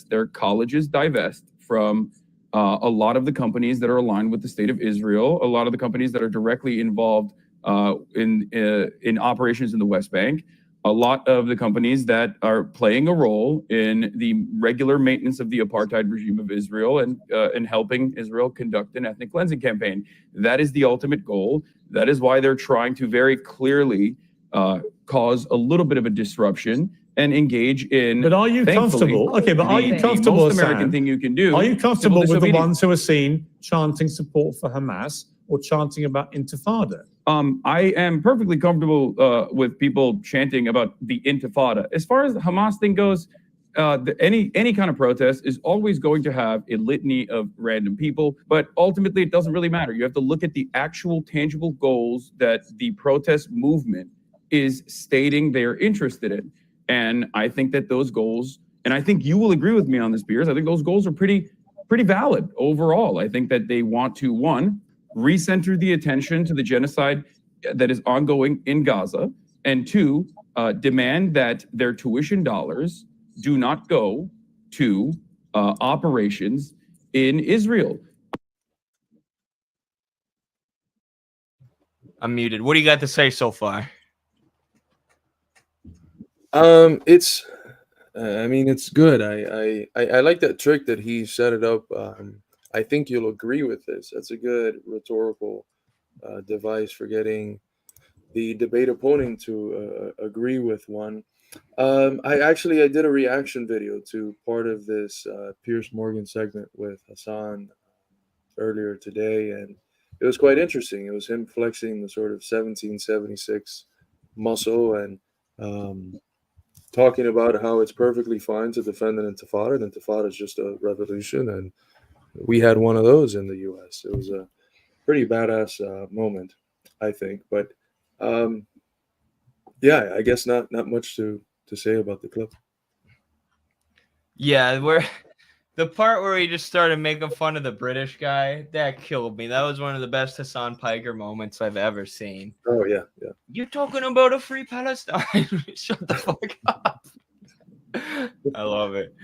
S6: their colleges divest from a lot of the companies that are aligned with the state of Israel, a lot of the companies that are directly involved in operations in the West Bank, a lot of the companies that are playing a role in the regular maintenance of the apartheid regime of Israel and helping Israel conduct an ethnic cleansing campaign. That is the ultimate goal. That is why they're trying to very clearly cause a little bit of a disruption and engage in.
S7: But are you comfortable? Okay, but are you comfortable?
S6: The most American thing you can do.
S7: Are you comfortable with the ones who are seen chanting support for Hamas or chanting about Intifada?
S6: I am perfectly comfortable with people chanting about the Intifada. As far as the Hamas thing goes, any kind of protest is always going to have a litany of random people, but ultimately it doesn't really matter. You have to look at the actual tangible goals that the protest movement is stating they're interested in. And I think that those goals, and I think you will agree with me on this, Piers, I think those goals are pretty valid overall. I think that they want to, one, recenter the attention to the genocide that is ongoing in Gaza, and two, demand that their tuition dollars do not go to operations in Israel.
S1: I'm muted. What do you got to say so far?
S2: It's good. I like that trick that he set it up I think you'll agree with this. That's a good rhetorical device for getting the debate opponent to agree with one. I did a reaction video to part of this Pierce Morgan segment with Hassan earlier today, and it was quite interesting. It was him flexing the sort of 1776 muscle and talking about how it's perfectly fine to defend an intifada. An intifada is just a revolution, and we had one of those in the U.S. It was a pretty badass moment, I think. But yeah, I guess not much to say about the clip.
S1: Yeah, where the part where he just started making fun of the British guy, that killed me. That was one of the best Hassan Piker moments I've ever seen.
S2: Oh yeah.
S1: You're talking about a free Palestine. Shut the fuck up. I love it.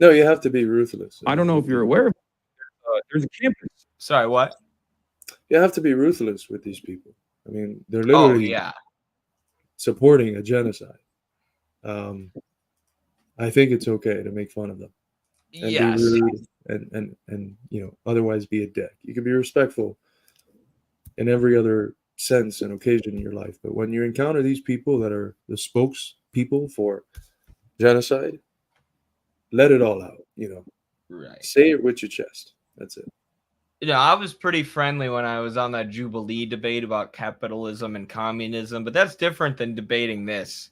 S2: No, you have to be ruthless.
S6: I don't know if you're aware of there's a campus.
S1: Sorry, what?
S2: You have to be ruthless with these people. I mean, they're literally supporting a genocide. I think it's okay to make fun of them and be rude and otherwise be a dick. You can be respectful in every other sense and occasion in your life, but when you encounter these people that are the spokespeople for genocide, let it all out.
S1: Right.
S2: Say it with your chest. That's it.
S1: I was pretty friendly when I was on that Jubilee debate about capitalism and communism, but that's different than debating this.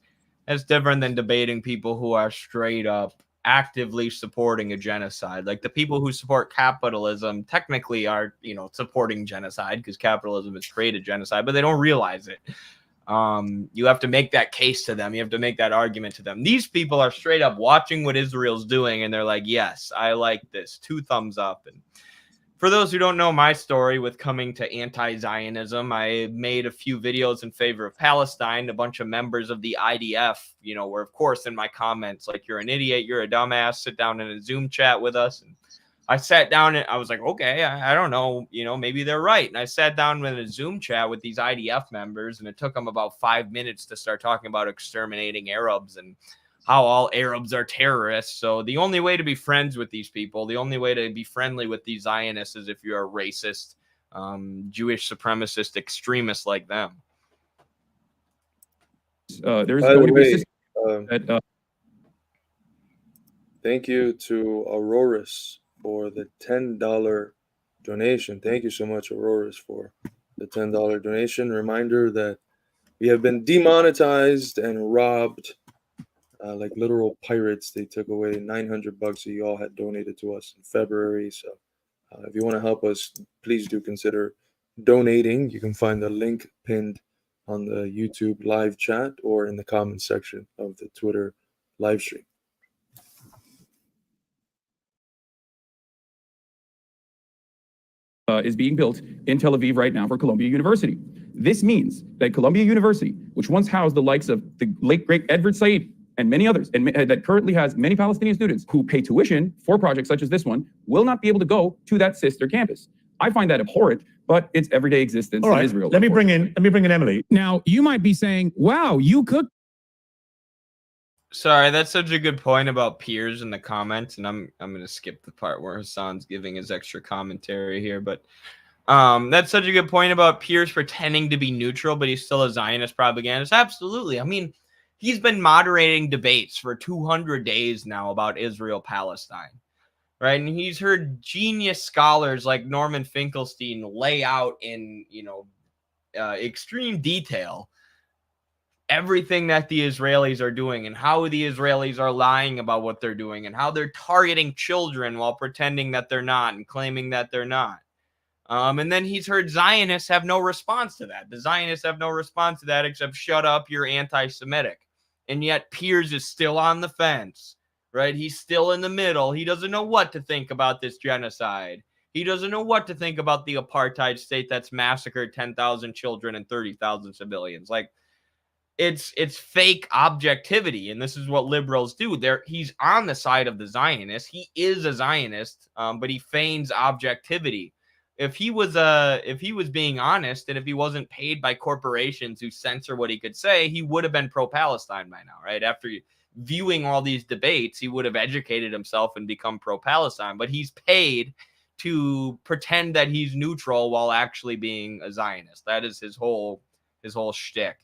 S1: That's different than debating people who are straight up actively supporting a genocide. Like the people who support capitalism technically are, supporting genocide because capitalism has created genocide, but they don't realize it. You have to make that case to them. You have to make that argument to them. These people are straight up watching what Israel's doing, and they're like, yes, I like this. 2 thumbs up. And for those who don't know my story with coming to anti-Zionism, I made a few videos in favor of Palestine. A bunch of members of the IDF, were, of course, in my comments like, you're an idiot, you're a dumbass, sit down in a Zoom chat with us. And I sat down and I was like, okay, I don't know, maybe they're right. And I sat down in a Zoom chat with these IDF members, and it took them about 5 minutes to start talking about exterminating Arabs and how all Arabs are terrorists. So the only way to be friends with these people, the only way to be friendly with these Zionists is if you're a racist, Jewish supremacist extremist like them.
S6: There's going to be a system
S2: thank you to Auroras for the $10 donation. Thank you so much, Auroras, for the $10 donation. Reminder that we have been demonetized and robbed like literal pirates. They took away $900 that you all had donated to us in February. So if you want to help us, please do consider donating. You can find the link pinned on the YouTube live chat or in the comments section of the Twitter live stream.
S6: Is being built in Tel Aviv right now for Columbia University. This means that Columbia University, which once housed the likes of the late great Edward Said and many others, and that currently has many Palestinian students who pay tuition for projects such as this one, will not be able to go to that sister campus. I find that abhorrent, but it's everyday existence in Israel.
S7: Let me bring in Emily.
S8: Now, you might be saying, wow, you cook.
S1: Sorry, that's such a good point about peers in the comments, and I'm going to skip the part where Hassan's giving his extra commentary here, but that's such a good point about peers pretending to be neutral, but he's still a Zionist propagandist. Absolutely. I mean, he's been moderating debates for 200 days now about Israel-Palestine, right? And he's heard genius scholars like Norman Finkelstein lay out in, extreme detail everything that the Israelis are doing and how the Israelis are lying about what they're doing and how they're targeting children while pretending that they're not and claiming that they're not. And then he's heard Zionists have no response to that. The Zionists have no response to that except shut up, you're anti-Semitic. And yet Piers is still on the fence, right? He's still in the middle. He doesn't know what to think about this genocide. He doesn't know what to think about the apartheid state that's massacred 10,000 children and 30,000 civilians. Like, it's fake objectivity, and this is what liberals do. He's on the side of the Zionists. He is a Zionist, but he feigns objectivity. If he was being honest, and if he wasn't paid by corporations who censor what he could say, he would have been pro-Palestine by now, right? After viewing all these debates, he would have educated himself and become pro-Palestine. But he's paid to pretend that he's neutral while actually being a Zionist. That is his whole shtick.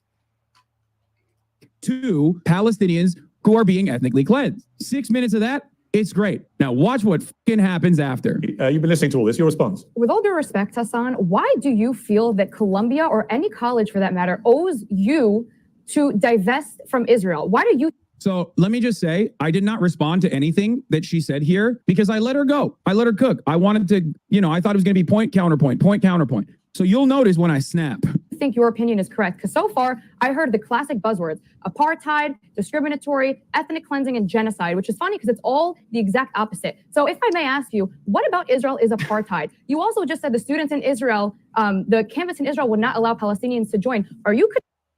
S8: To Palestinians who are being ethnically cleansed. 6 minutes of that, it's great. Now watch what fucking happens after.
S7: You've been listening to all this. Your response?
S9: With all due respect, Hassan, why do you feel that Columbia, or any college for that matter, owes you to divest from Israel? Why do you?
S8: So let me just say, I did not respond to anything that she said here because I let her go. I let her cook. I wanted to, I thought it was going to be point, counterpoint, point, counterpoint. So you'll notice when I snap.
S9: I think your opinion is correct, because so far I heard the classic buzzwords: apartheid, discriminatory, ethnic cleansing, and genocide, which is funny because it's all the exact opposite. So if I may ask you, what about Israel is apartheid? You also just said the students in Israel, the campus in Israel would not allow Palestinians to join. Are you?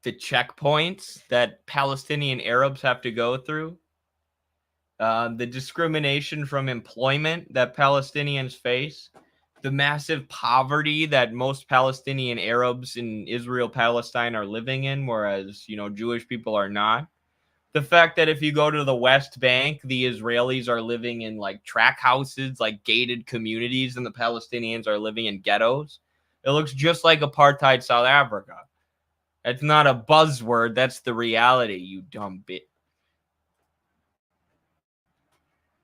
S1: The checkpoints that Palestinian Arabs have to go through, the discrimination from employment that Palestinians face, the massive poverty that most Palestinian Arabs in Israel, Palestine are living in, whereas, Jewish people are not. The fact that if you go to the West Bank, the Israelis are living in like track houses, like gated communities, and the Palestinians are living in ghettos. It looks just like apartheid South Africa. That's not a buzzword. That's the reality, you dumb bitch.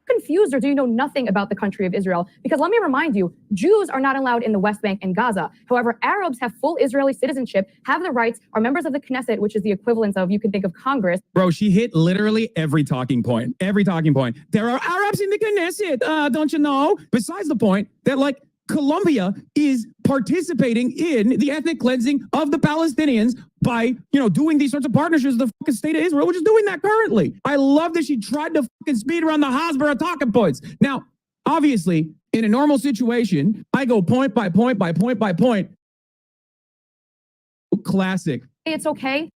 S9: Confused, or do you know nothing about the country of Israel? Because let me remind you, Jews are not allowed in the West Bank and Gaza. However, Arabs have full Israeli citizenship, have the rights, are members of the Knesset, which is the equivalent of, you can think of Congress.
S8: Bro, she hit literally every talking point. Every talking point. There are Arabs in the Knesset, don't you know? Besides the point that, like, Colombia is participating in the ethnic cleansing of the Palestinians by, doing these sorts of partnerships with the fucking state of Israel, which is doing that currently. I love that she tried to fucking speed around the Hasbara talking points. Now, obviously, in a normal situation, I go point by point by point by point. Classic.
S9: It's okay.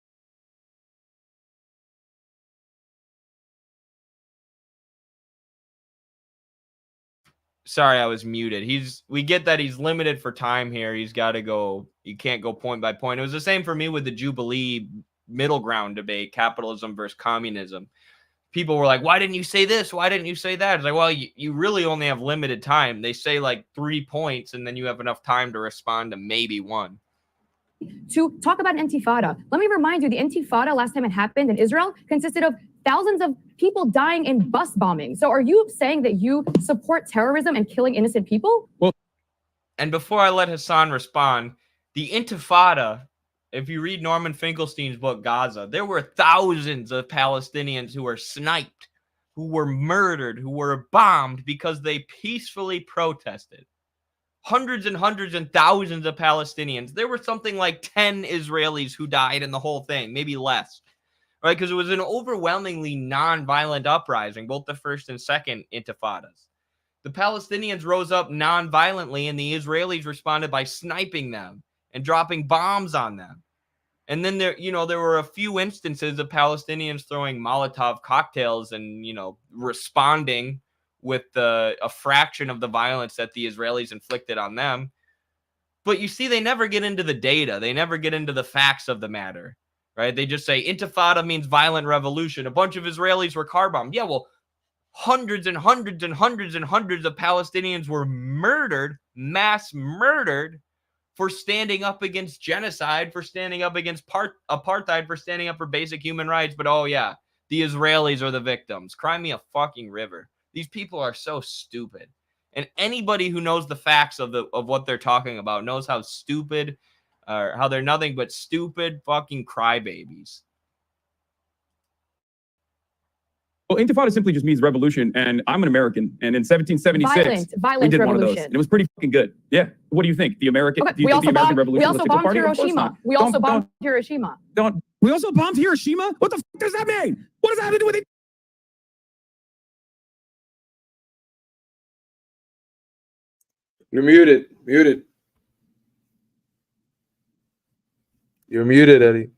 S1: Sorry, I was muted. We get that he's limited for time here. He's got to go. You can't go point by point. It was the same for me with the Jubilee middle ground debate, capitalism versus communism. People were like, why didn't you say this? Why didn't you say that? It's like, well, you really only have limited time. They say like 3 points, and then you have enough time to respond to maybe one.
S9: To talk about an intifada. Let me remind you, the intifada, last time it happened in Israel, consisted of thousands of people dying in bus bombing. So are you saying that you support terrorism and killing innocent people?
S1: Well, and before I let Hassan respond, the intifada, if you read Norman Finkelstein's book, Gaza, there were thousands of Palestinians who were sniped, who were murdered, who were bombed because they peacefully protested. Hundreds and hundreds and thousands of Palestinians. There were something like 10 Israelis who died in the whole thing, maybe less, right? Because it was an overwhelmingly non-violent uprising, both the first and second intifadas. The Palestinians rose up non-violently, and the Israelis responded by sniping them and dropping bombs on them. And then there were a few instances of Palestinians throwing Molotov cocktails and, responding with a fraction of the violence that the Israelis inflicted on them. But you see, they never get into the data. They never get into the facts of the matter, right? They just say intifada means violent revolution. A bunch of Israelis were car bombed. Yeah, well, hundreds and hundreds and hundreds and hundreds of Palestinians were murdered, mass murdered, for standing up against genocide, for standing up against apartheid, for standing up for basic human rights. But oh yeah, the Israelis are the victims. Cry me a fucking river. These people are so stupid. And anybody who knows the facts of what they're talking about knows how stupid, or how they're nothing but stupid fucking crybabies.
S6: Well, intifada simply just means revolution, and I'm an American, and in 1776,
S9: violent
S6: we did one of those,
S9: revolution.
S6: and it was pretty fucking good. Yeah. What do you think? The American,
S9: Okay,
S6: do you
S9: we
S6: think the
S9: also
S6: American
S9: bombed,
S6: Revolution
S9: we
S6: was
S9: also
S6: a good
S9: bombed
S6: party? Of course
S9: Hiroshima.
S6: not.
S9: We also
S6: Don't-
S9: bombed Hiroshima.
S8: We also bombed Hiroshima? What the fuck does that mean? What does that have to do with it?
S2: You're muted. Muted. You're muted, Eddie.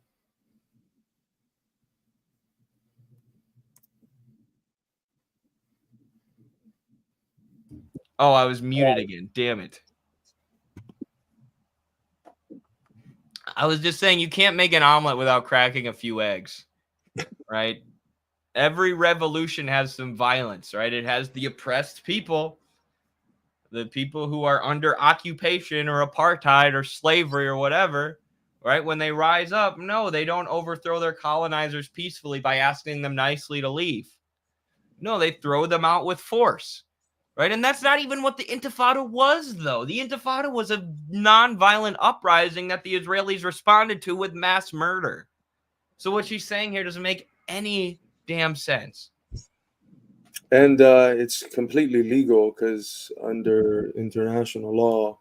S1: Oh, I was muted again. Damn it. I was just saying, you can't make an omelet without cracking a few eggs, right? Every revolution has some violence, right? It has the oppressed people, the people who are under occupation or apartheid or slavery or whatever, right? When they rise up, no, they don't overthrow their colonizers peacefully by asking them nicely to leave. No, they throw them out with force, right? And that's not even what the Intifada was, though. The Intifada was a non-violent uprising that the Israelis responded to with mass murder. So what she's saying here doesn't make any damn sense.
S2: And it's completely legal because under international law,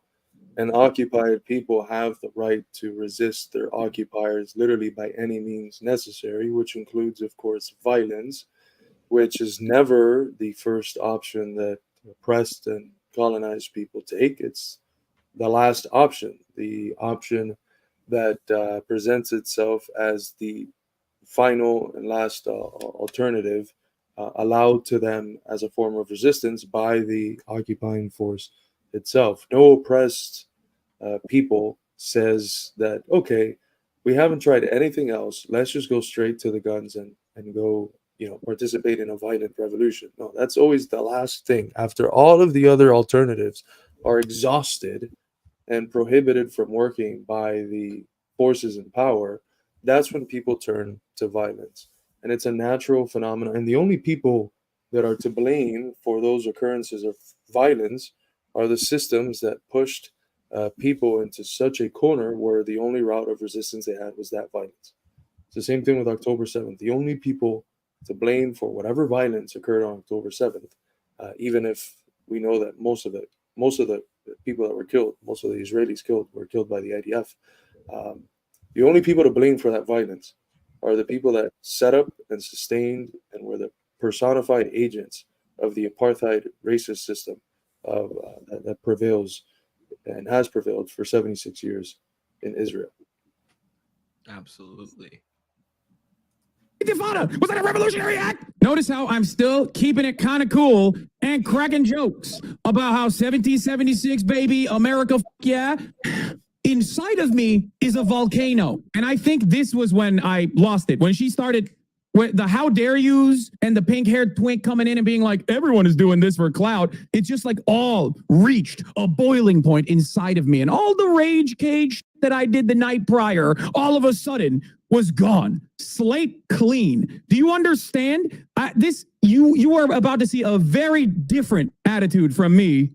S2: an occupied people have the right to resist their occupiers literally by any means necessary, which includes, of course, violence, which is never the first option that oppressed and colonized people take. It's the last option, the option that presents itself as the final and last alternative allowed to them as a form of resistance by the occupying force itself. No oppressed people says that, okay, we haven't tried anything else. Let's just go straight to the guns and go, participate in a violent revolution. No, that's always the last thing. After all of the other alternatives are exhausted and prohibited from working by the forces in power, that's when people turn to violence. And it's a natural phenomenon. And the only people that are to blame for those occurrences of violence are the systems that pushed people into such a corner where the only route of resistance they had was that violence. It's the same thing with October 7th. The only people to blame for whatever violence occurred on October 7th, even if we know that most of the people that were killed, most of the Israelis killed, were killed by the IDF. The only people to blame for that violence are the people that set up and sustained and were the personified agents of the apartheid racist system that prevails and has prevailed for 76 years in Israel.
S1: Absolutely.
S8: Intifada, was that a revolutionary act? Notice how I'm still keeping it kind of cool and cracking jokes about how 1776, baby, America, yeah. Inside of me is a volcano. And I think this was when I lost it. When she started with the how dare yous and the pink haired twink coming in and being like, everyone is doing this for clout. It's just like all reached a boiling point inside of me. And all the rage cage that I did the night prior, all of a sudden was gone. Slate clean. Do you understand? You are about to see a very different attitude from me.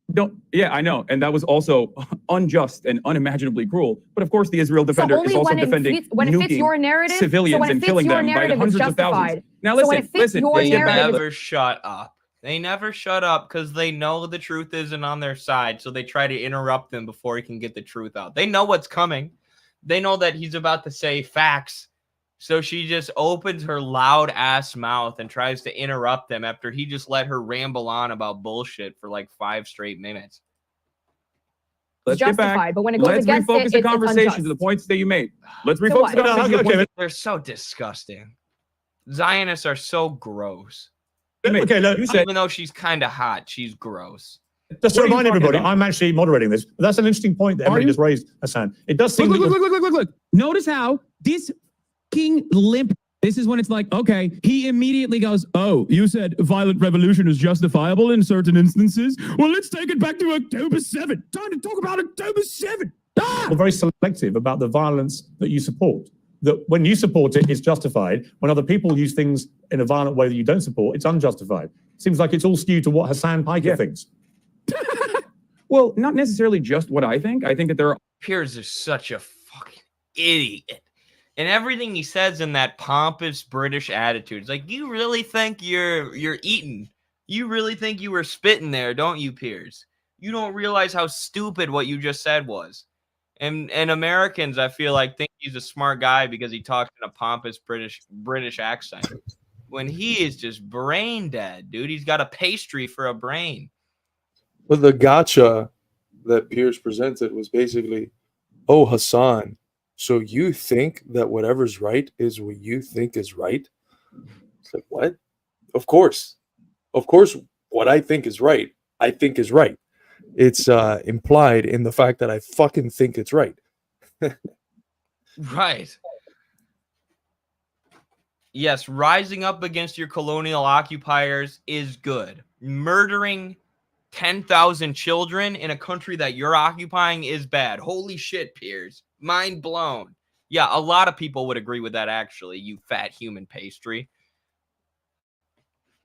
S6: Yeah, I know. And that was also unjust and unimaginably cruel. But of course, the Israel Defender is also defending
S9: when it fits your narrative,
S6: civilians and killing them by the hundreds of thousands. Now listen,
S1: They never shut up. They never shut up because they know the truth isn't on their side. So they try to interrupt them before he can get the truth out. They know what's coming. They know that he's about to say facts. So she just opens her loud ass mouth and tries to interrupt them after he just let her ramble on about bullshit for like 5 straight minutes.
S6: Let's get back.
S9: But when it goes against
S6: refocus the
S9: it's
S6: conversation
S9: unjust.
S6: to the points that you made. Let's refocus the conversation.
S1: They're so disgusting. Zionists are so gross.
S7: Okay, look,
S1: Even though she's kind of hot, she's gross.
S7: Just to remind everybody, I'm actually moderating this. That's an interesting point that everybody just raised, Hassan. It does seem
S8: look. Notice how this king limp. This is when it's like, okay, he immediately goes, oh, you said violent revolution is justifiable in certain instances. Well, let's take it back to October 7th. Time to talk about October 7th.
S7: We're very selective about the violence that you support. That when you support it, it's justified. When other people use things in a violent way that you don't support, it's unjustified. Seems like it's all skewed to what Hassan Piker thinks.
S6: Well, not necessarily just what I think. I think that there are...
S1: Piers is such a fucking idiot. And everything he says in that pompous British attitude. It's like, you really think you're eating. You really think you were spitting there, don't you, Piers? You don't realize how stupid what you just said was. And Americans, I feel like, think he's a smart guy because he talks in a pompous British accent. When he is just brain dead, dude. He's got a pastry for a brain.
S2: But the gotcha that Piers presented was basically, oh, Hassan, so you think that whatever's right is what you think is right? It's like, what? Of course, what I think is right, I think is right. It's implied in the fact that I fucking think it's right.
S1: Right. Yes, rising up against your colonial occupiers is good. Murdering 10,000 children in a country that you're occupying is bad. Holy shit, Piers. Mind blown. Yeah, a lot of people would agree with that, actually, you fat human pastry.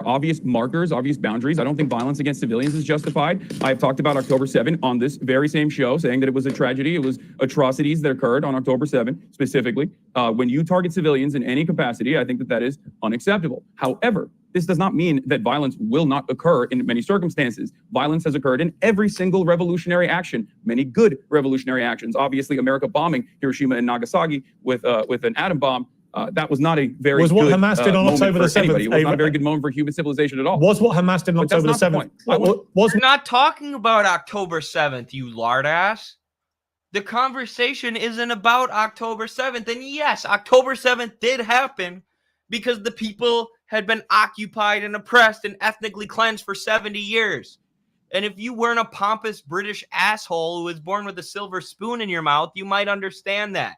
S6: Obvious markers, obvious boundaries. I don't think violence against civilians is justified. I've talked about October 7 on this very same show, saying that it was a tragedy. It was atrocities that occurred on October 7 specifically. When you target civilians in any capacity, I think that that is unacceptable. However, this does not mean that violence will not occur in many circumstances. Violence has occurred in every single revolutionary action, many good revolutionary actions. Obviously, America bombing Hiroshima and Nagasaki with an atom bomb. That was not a very
S7: was what
S6: good
S7: Hamas did on October the 7th.
S6: It was not a very good moment for human civilization at all.
S7: Was what Hamas did on October the 7th.
S1: We're not talking about October 7th, you lard ass. The conversation isn't about October 7th. And yes, October 7th did happen because the people had been occupied and oppressed and ethnically cleansed for 70 years. And if you weren't a pompous British asshole who was born with a silver spoon in your mouth, you might understand that.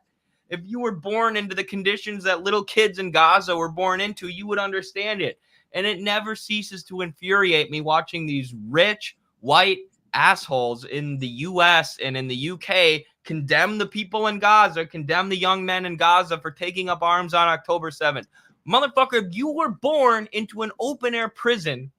S1: If you were born into the conditions that little kids in Gaza were born into, you would understand it. And it never ceases to infuriate me watching these rich, white assholes in the US and in the UK condemn the people in Gaza, condemn the young men in Gaza for taking up arms on October 7th. Motherfucker, you were born into an open-air prison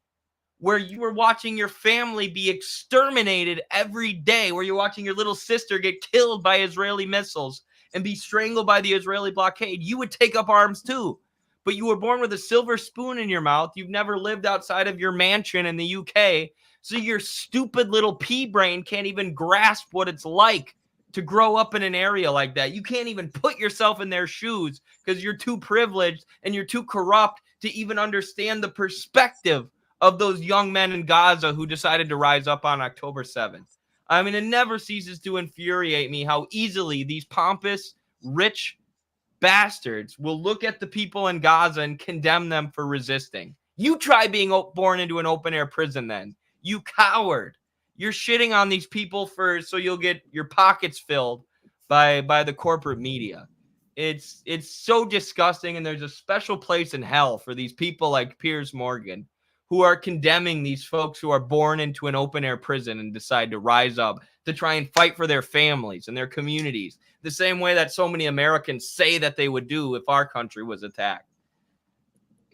S1: where you were watching your family be exterminated every day, where you're watching your little sister get killed by Israeli missiles and be strangled by the Israeli blockade. You would take up arms too. But you were born with a silver spoon in your mouth. You've never lived outside of your mansion in the UK. So your stupid little pea brain can't even grasp what it's like to grow up in an area like that. You can't even put yourself in their shoes because you're too privileged and you're too corrupt to even understand the perspective of those young men in Gaza who decided to rise up on October 7th. I mean, it never ceases to infuriate me how easily these pompous, rich bastards will look at the people in Gaza and condemn them for resisting. You try being born into an open-air prison then. You coward. You're shitting on these people so you'll get your pockets filled by the corporate media. It's so disgusting, and there's a special place in hell for these people like Piers Morgan who are condemning these folks who are born into an open-air prison and decide to rise up to try and fight for their families and their communities, the same way that so many Americans say that they would do if our country was attacked.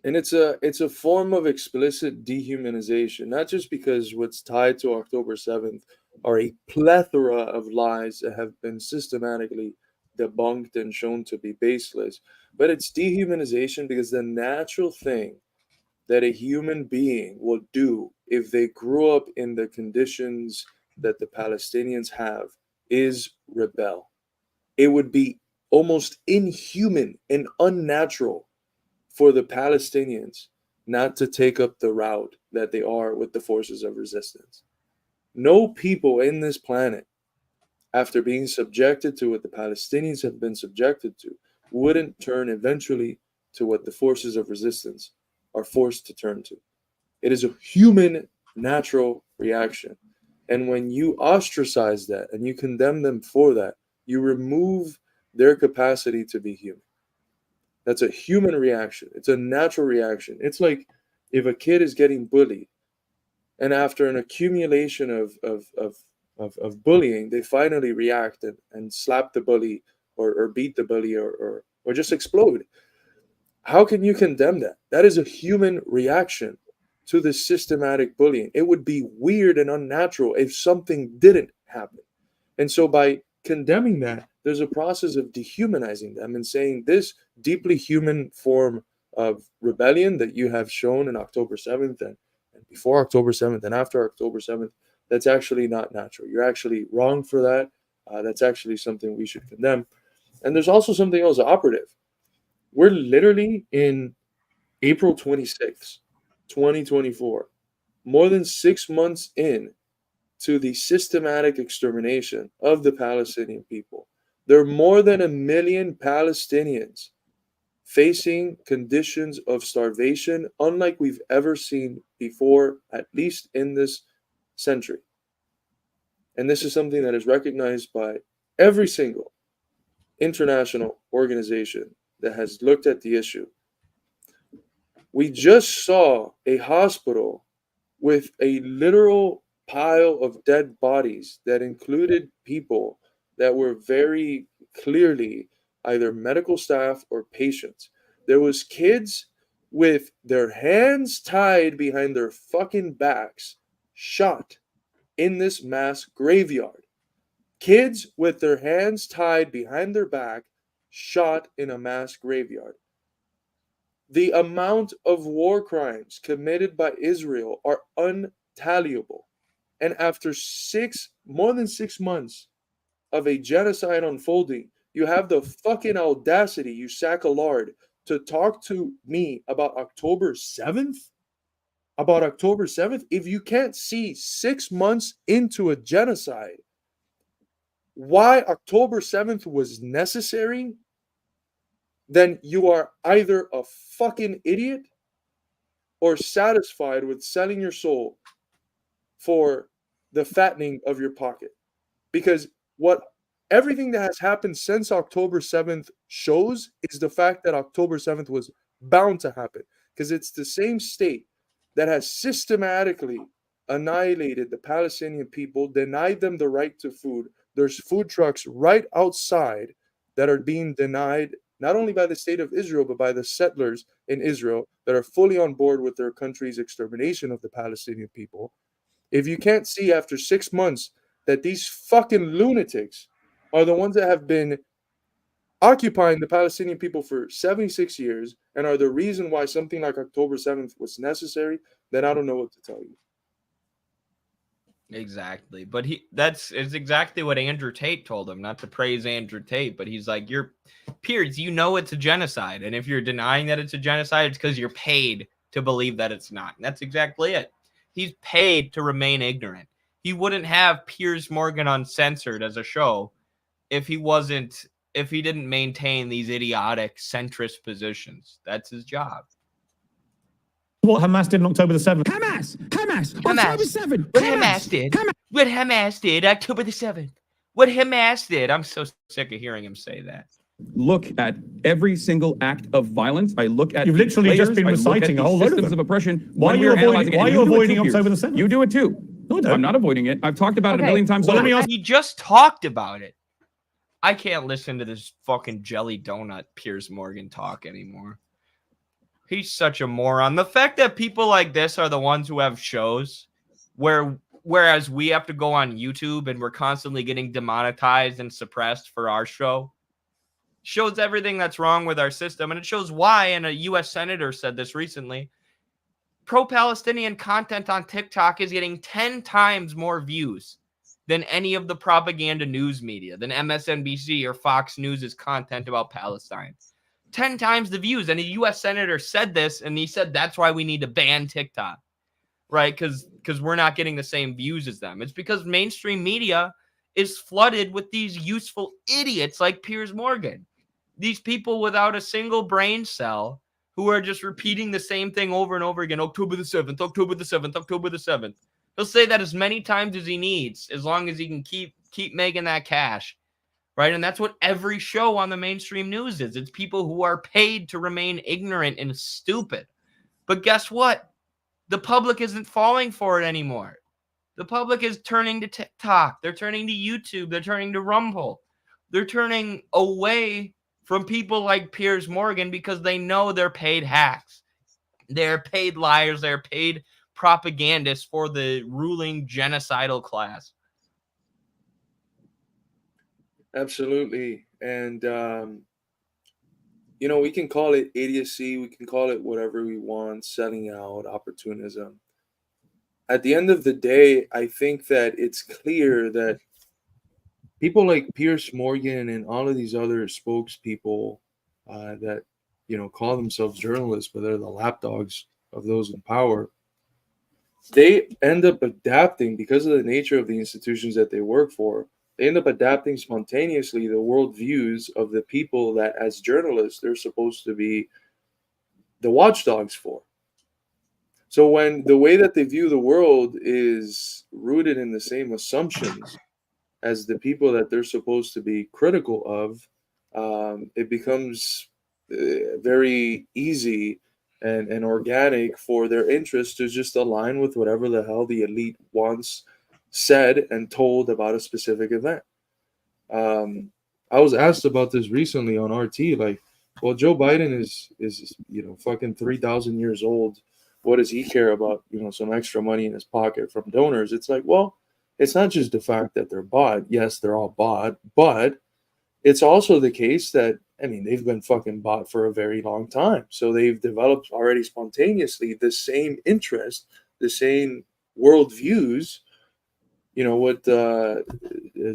S2: And it's a form of explicit dehumanization, not just because what's tied to October 7th are a plethora of lies that have been systematically debunked and shown to be baseless, but it's dehumanization because the natural thing that a human being will do if they grew up in the conditions that the Palestinians have is rebel. It would be almost inhuman and unnatural for the Palestinians not to take up the route that they are with the forces of resistance. No people in this planet, after being subjected to what the Palestinians have been subjected to, wouldn't turn eventually to what the forces of resistance are forced to turn to. It is a human natural reaction. And when you ostracize that and you condemn them for that, you remove their capacity to be human. That's a human reaction. It's a natural reaction. It's like if a kid is getting bullied and after an accumulation of bullying, they finally react and slap the bully or beat the bully or just explode. How can you condemn that? That is a human reaction to the systematic bullying. It would be weird and unnatural if something didn't happen. And so by condemning that, there's a process of dehumanizing them and saying this deeply human form of rebellion that you have shown in October 7th and before October 7th and after October 7th, that's actually not natural. You're actually wrong for that. That's actually something we should condemn. And there's also something else operative. We're literally in April 26th, 2024, more than 6 months in to the systematic extermination of the Palestinian people. There are more than 1 million Palestinians facing conditions of starvation unlike we've ever seen before, at least in this century. And this is something that is recognized by every single international organization that has looked at the issue We just saw a hospital with a literal pile of dead bodies that included people that were very clearly either medical staff or patients. There was kids with their hands tied behind their fucking backs, shot in this mass graveyard. Kids with their hands tied behind their back, shot in a mass graveyard. The amount of war crimes committed by Israel are untaliable. And after more than 6 months of a genocide unfolding, you have the fucking audacity, you sack of lard, to talk to me about October 7th? About October 7th? If you can't see 6 months into a genocide why October 7th was necessary, then you are either a fucking idiot or satisfied with selling your soul for the fattening of your pocket. Because what everything that has happened since October 7th shows is the fact that October 7th was bound to happen. Because it's the same state that has systematically annihilated the Palestinian people, denied them the right to food. There's food trucks right outside that are being denied not only by the state of Israel, but by the settlers in Israel that are fully on board with their country's extermination of the Palestinian people. If you can't see after 6 months that these fucking lunatics are the ones that have been occupying the Palestinian people for 76 years and are the reason why something like October 7th was necessary, then I don't know what to tell you.
S1: Exactly. But it's exactly what Andrew Tate told him, not to praise Andrew Tate, but he's like, you're Piers, you know it's a genocide. And if you're denying that it's a genocide, it's because you're paid to believe that it's not. And that's exactly it. He's paid to remain ignorant. He wouldn't have Piers Morgan Uncensored as a show if he didn't maintain these idiotic centrist positions. That's his job.
S7: What Hamas did on October the 7th.
S8: Hamas, October 7th.
S1: What Hamas did. What Hamas did October the 7th. What Hamas did. I'm so sick of hearing him say that.
S6: Look at every single act of violence. I look at
S7: You've literally just been reciting a whole load of
S6: systems
S7: them.
S6: of oppression.
S7: Why are you avoiding October the 7th?
S6: You do it too.
S7: No, I don't.
S6: I'm not avoiding it. I've talked about it a million times.
S7: Well, let me ask.
S1: He just talked about it. I can't listen to this fucking jelly donut Piers Morgan talk anymore. He's such a moron. The fact that people like this are the ones who have shows whereas we have to go on YouTube and we're constantly getting demonetized and suppressed for our show shows everything that's wrong with our system. And it shows why, and a U.S. senator said this recently, pro-Palestinian content on TikTok is getting 10 times more views than any of the propaganda news media, than MSNBC or Fox News' content about Palestine. 10 times the views. And a U.S. senator said this, and he said that's why we need to ban TikTok, right? Because we're not getting the same views as them. It's because mainstream media is flooded with these useful idiots like Piers Morgan. These people without a single brain cell who are just repeating the same thing over and over again. October the 7th, October the 7th, October the 7th. He'll say that as many times as he needs, as long as he can keep making that cash. Right. And that's what every show on the mainstream news is. It's people who are paid to remain ignorant and stupid. But guess what? The public isn't falling for it anymore. The public is turning to TikTok. They're turning to YouTube. They're turning to Rumble. They're turning away from people like Piers Morgan because they know they're paid hacks. They're paid liars. They're paid propagandists for the ruling genocidal class.
S2: Absolutely. And, we can call it idiocy. We can call it whatever we want, selling out, opportunism. At the end of the day, I think that it's clear that people like Piers Morgan and all of these other spokespeople that, call themselves journalists, but they're the lapdogs of those in power, they end up adapting because of the nature of the institutions that they work for. They end up adapting spontaneously the worldviews of the people that, as journalists, they're supposed to be the watchdogs for. So when the way that they view the world is rooted in the same assumptions as the people that they're supposed to be critical of, it becomes very easy and organic for their interests to just align with whatever the hell the elite wants said and told about a specific event. I was asked about this recently on RT, like, well, Joe Biden is fucking 3,000 years old. What does he care about, some extra money in his pocket from donors? It's like, well, it's not just the fact that they're bought. Yes, they're all bought, but it's also the case that, I mean, they've been fucking bought for a very long time. So they've developed already spontaneously the same interest, the same worldviews, what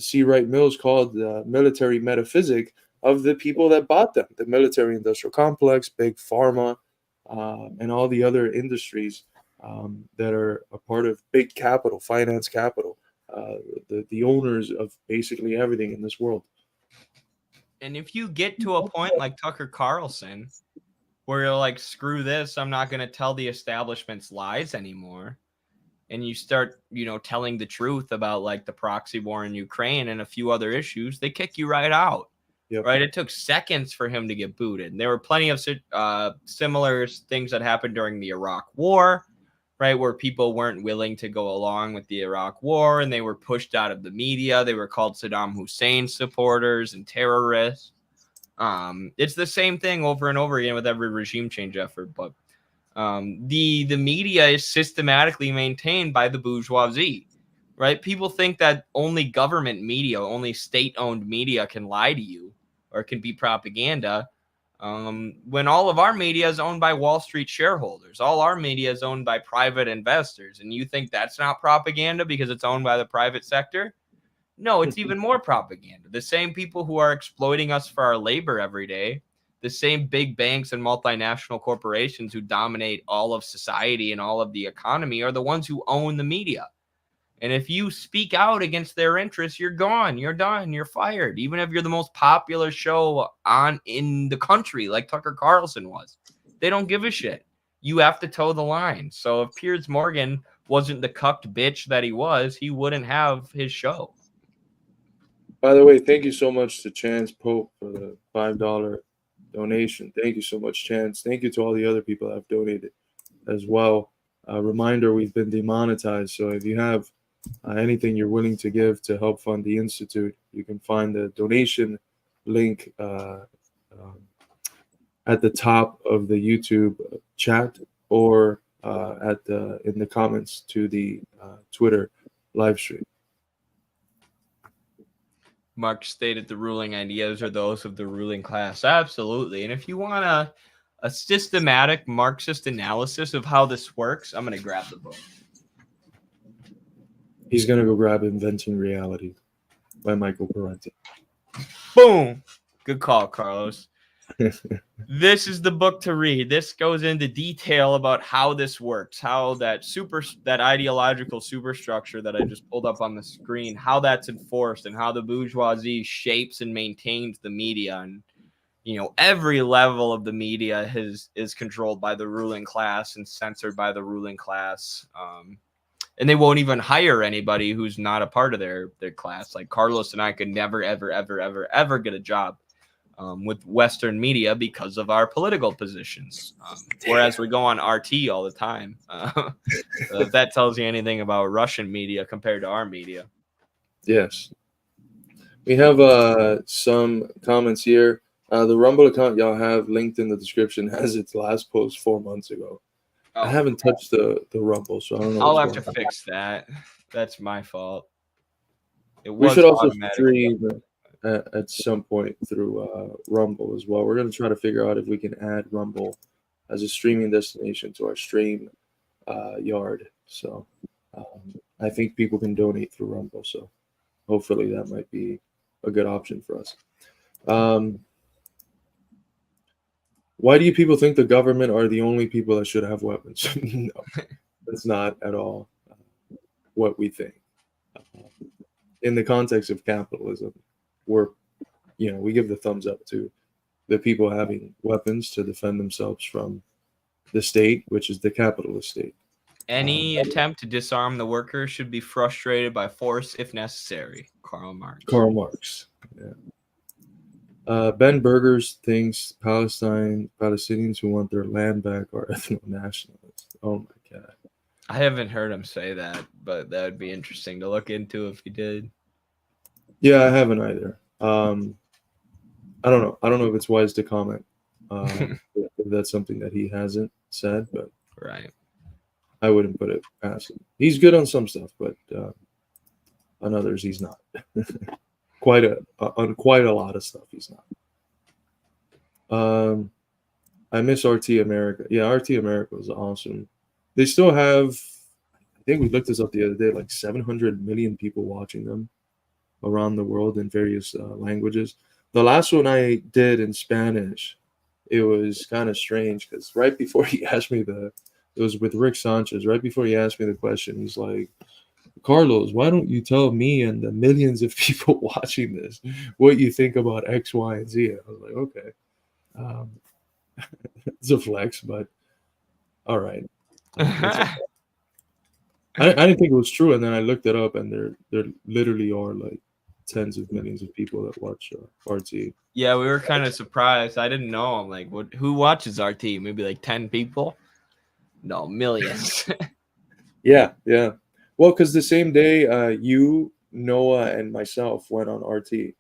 S2: C. Wright Mills called the military metaphysic of the people that bought them, the military industrial complex, big pharma, and all the other industries that are a part of big capital, finance capital, the owners of basically everything in this world.
S1: And if you get to a point like Tucker Carlson, where you're like, screw this, I'm not going to tell the establishment's lies anymore, and you start, telling the truth about like the proxy war in Ukraine and a few other issues, they kick you right out. Yep. Right? It took seconds for him to get booted. And there were plenty of similar things that happened during the Iraq War, right, where people weren't willing to go along with the Iraq War, and they were pushed out of the media. They were called Saddam Hussein supporters and terrorists. It's the same thing over and over again with every regime change effort. But the media is systematically maintained by the bourgeoisie, right? People think that only government media, only state-owned media can lie to you or can be propaganda. When all of our media is owned by Wall Street shareholders, all our media is owned by private investors, and you think that's not propaganda because it's owned by the private sector? No, it's even more propaganda. The same people who are exploiting us for our labor every day, the same big banks and multinational corporations who dominate all of society and all of the economy are the ones who own the media. And if you speak out against their interests, you're gone, you're done, you're fired. Even if you're the most popular show in the country, like Tucker Carlson was, they don't give a shit. You have to toe the line. So if Piers Morgan wasn't the cucked bitch that he was, he wouldn't have his show.
S2: By the way, thank you so much to Chance Pope for the $5 donation. Thank you so much, Chance. Thank you to all the other people that have donated as well. Reminder, we've been demonetized. So if you have anything you're willing to give to help fund the Institute, you can find the donation link at the top of the YouTube chat or in the comments to the Twitter live stream.
S1: Marx stated the ruling ideas are those of the ruling class. Absolutely. And if you want a systematic Marxist analysis of how this works, I'm going to grab the book.
S2: He's going to go grab Inventing Reality by Michael Parenti.
S1: Boom. Good call, Carlos. This is the book to read. This goes into detail about how this works, how that ideological superstructure that I just pulled up on the screen, how that's enforced, and how the bourgeoisie shapes and maintains the media. And every level of the media is controlled by the ruling class and censored by the ruling class. And they won't even hire anybody who's not a part of their class. Like Carlos and I could never, ever, ever, ever, ever get a job with Western media because of our political positions. Whereas we go on RT all the time. If that tells you anything about Russian media compared to our media.
S2: Yes. We have some comments here. The Rumble account y'all have linked in the description has its last post 4 months ago. Oh. I haven't touched the Rumble, so I don't know.
S1: I'll have to fix that. That's my fault.
S2: We should also stream at some point through Rumble as well. We're going to try to figure out if we can add Rumble as a streaming destination to our stream yard. So I think people can donate through Rumble. So hopefully that might be a good option for us. Why do you people think the government are the only people that should have weapons? No, that's not at all what we think. In the context of capitalism, we give the thumbs up to the people having weapons to defend themselves from the state, which is the capitalist state.
S1: Any attempt to disarm the workers should be frustrated by force if necessary. Karl Marx.
S2: Karl Marx. Yeah. Ben Burgers thinks Palestinians who want their land back are ethno-nationalists. Oh my God.
S1: I haven't heard him say that, but that would be interesting to look into if he did.
S2: Yeah, I haven't either. I don't know. I don't know if it's wise to comment if that's something that he hasn't said, but
S1: Right.
S2: I wouldn't put it past him. He's good on some stuff, but on others he's not. On quite a lot of stuff he's not. I miss RT America. Yeah, RT America was awesome. They still have, I think we looked this up the other day, like 700 million people watching them around the world in various languages. The last one I did in Spanish, it was kind of strange because right before he asked me it was with Rick Sanchez. Right before he asked me the question, he's like, Carlos, why don't you tell me and the millions of people watching this what you think about X, Y, and Z? I was like, okay. It's a flex, but all right. I didn't think it was true, and then I looked it up, and there literally are like tens of millions of people that watch RT.
S1: Yeah, we were kind of surprised. I didn't know. I'm like, who watches RT? Maybe like 10 people? No, millions.
S2: Yeah. Well, because the same day you, Noah, and myself went on RT.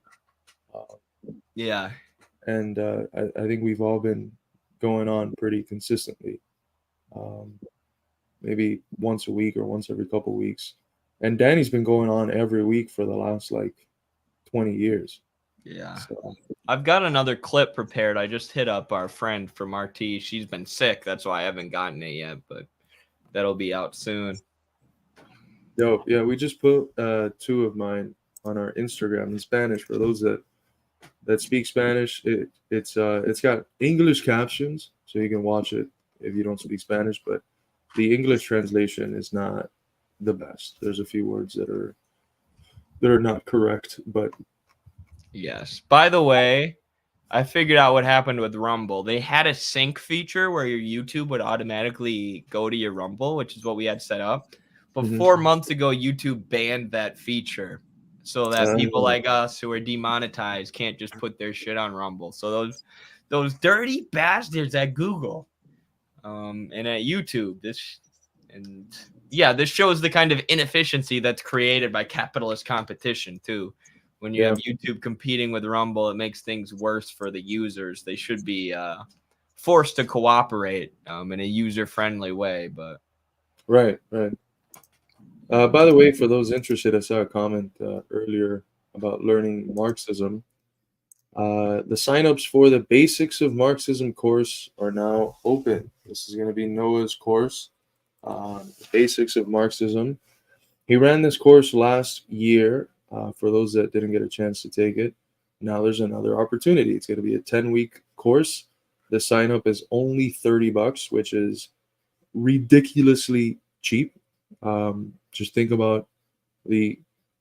S1: Yeah.
S2: And I think we've all been going on pretty consistently. Maybe once a week or once every couple of weeks. And Danny's been going on every week for the last like 20 years.
S1: Yeah.
S2: So.
S1: I've got another clip prepared. I just hit up our friend from RT. She's been sick. That's why I haven't gotten it yet, but that'll be out soon.
S2: Yo, yeah, we just put two of mine on our Instagram in Spanish for those that speak Spanish. It's got English captions, so you can watch it if you don't speak Spanish, but the English translation is not the best. There's a few words that are not correct, but
S1: yes. By the way, I figured out what happened with Rumble. They had a sync feature where your YouTube would automatically go to your Rumble, which is what we had set up. But 4 months ago, YouTube banned that feature so that people like us who are demonetized can't just put their shit on Rumble. So those dirty bastards at Google and at YouTube, this shows the kind of inefficiency that's created by capitalist competition too. When you have YouTube competing with Rumble, it makes things worse for the users. They should be forced to cooperate in a user-friendly way. But
S2: right. By the way, for those interested, I saw a comment earlier about learning Marxism. The signups for the Basics of Marxism course are now open. This is going to be Noah's course, Basics of Marxism. He ran this course last year. For those that didn't get a chance to take it, now there's another opportunity. It's going to be a 10-week course. The sign up is only $30, which is ridiculously cheap. Just think about the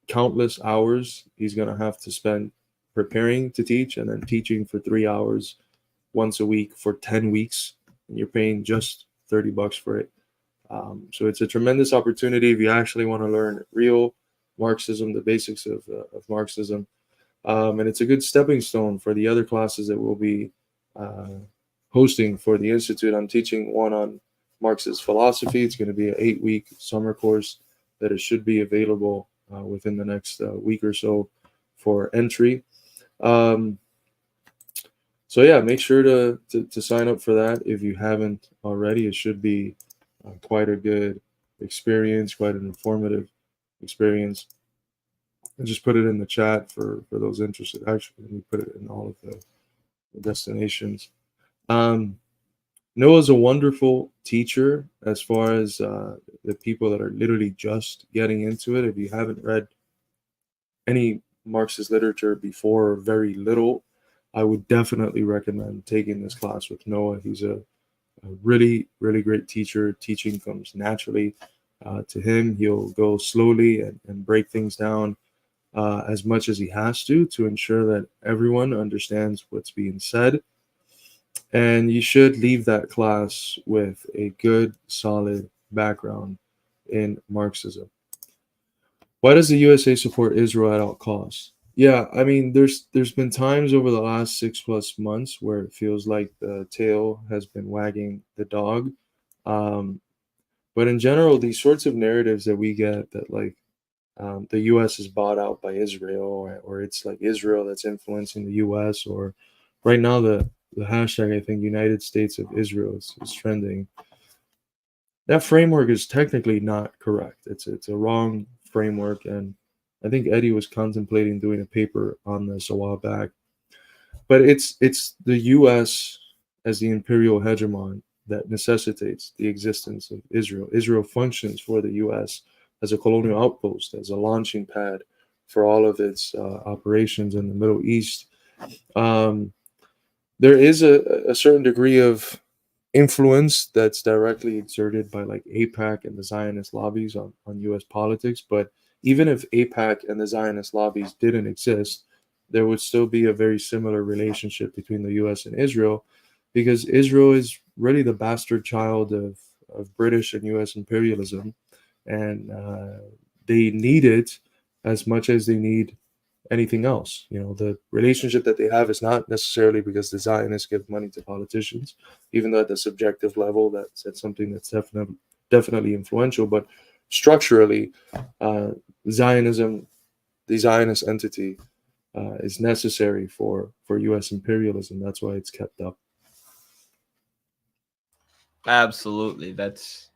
S2: countless hours he's going to have to spend preparing to teach and then teaching for 3 hours once a week for 10 weeks. And you're paying just $30 for it. So it's a tremendous opportunity if you actually want to learn real Marxism, the basics of Marxism. And it's a good stepping stone for the other classes that we'll be hosting for the Institute. I'm teaching one on Marxist philosophy. It's going to be an 8-week summer course that it should be available within the next week or so for entry. So yeah, make sure to sign up for that if you haven't already. It should be quite a good experience, quite an informative experience. And just put it in the chat for those interested. Actually, we put it in all of the destinations. Noah's a wonderful teacher as far as the people that are literally just getting into it. If you haven't read any Marxist literature before or very little, I would definitely recommend taking this class with Noah. He's a really, really great teacher. Teaching comes naturally to him. He'll go slowly and break things down as much as he has to ensure that everyone understands what's being said. And you should leave that class with a good, solid background in Marxism. Why does the USA support Israel at all costs? Yeah, I mean, there's been times over the last 6+ months where it feels like the tail has been wagging the dog. Um, but in general, these sorts of narratives that we get that like the U.S. is bought out by Israel, or it's like Israel that's influencing the U.S. Or right now the hashtag I think United States of Israel is trending. That framework is technically not correct. It's a wrong framework, and I think Eddie was contemplating doing a paper on this a while back. But it's the U.S. as the imperial hegemon that necessitates the existence of Israel. Israel functions for the U.S. as a colonial outpost, as a launching pad for all of its operations in the Middle East. Um, there is a certain degree of influence that's directly exerted by like AIPAC and the Zionist lobbies on US politics. But even if AIPAC and the Zionist lobbies didn't exist, there would still be a very similar relationship between the US and Israel, because Israel is really the bastard child of British and US imperialism. And they need it as much as they need anything else. You know, the relationship that they have is not necessarily because the Zionists give money to politicians, even though at the subjective level that's something that's definitely influential. But structurally, Zionism, the Zionist entity, is necessary for U.S. imperialism. That's why it's kept up.
S1: Absolutely, that's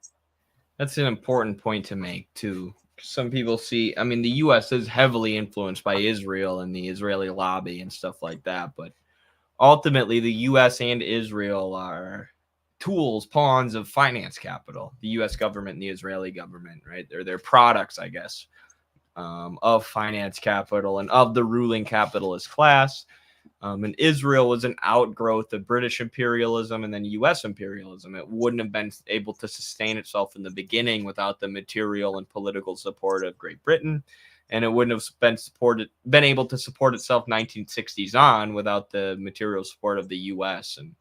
S1: an important point to make too. Some people see, I mean, the U.S. is heavily influenced by Israel and the Israeli lobby and stuff like that, but ultimately the U.S. and Israel are tools, pawns of finance capital. The U.S. government and the Israeli government, right? They're products, I guess, of finance capital and of the ruling capitalist class. And Israel was an outgrowth of British imperialism and then U.S. imperialism. It wouldn't have been able to sustain itself in the beginning without the material and political support of Great Britain, and it wouldn't have been able to support itself 1960s on without the material support of the U.S. And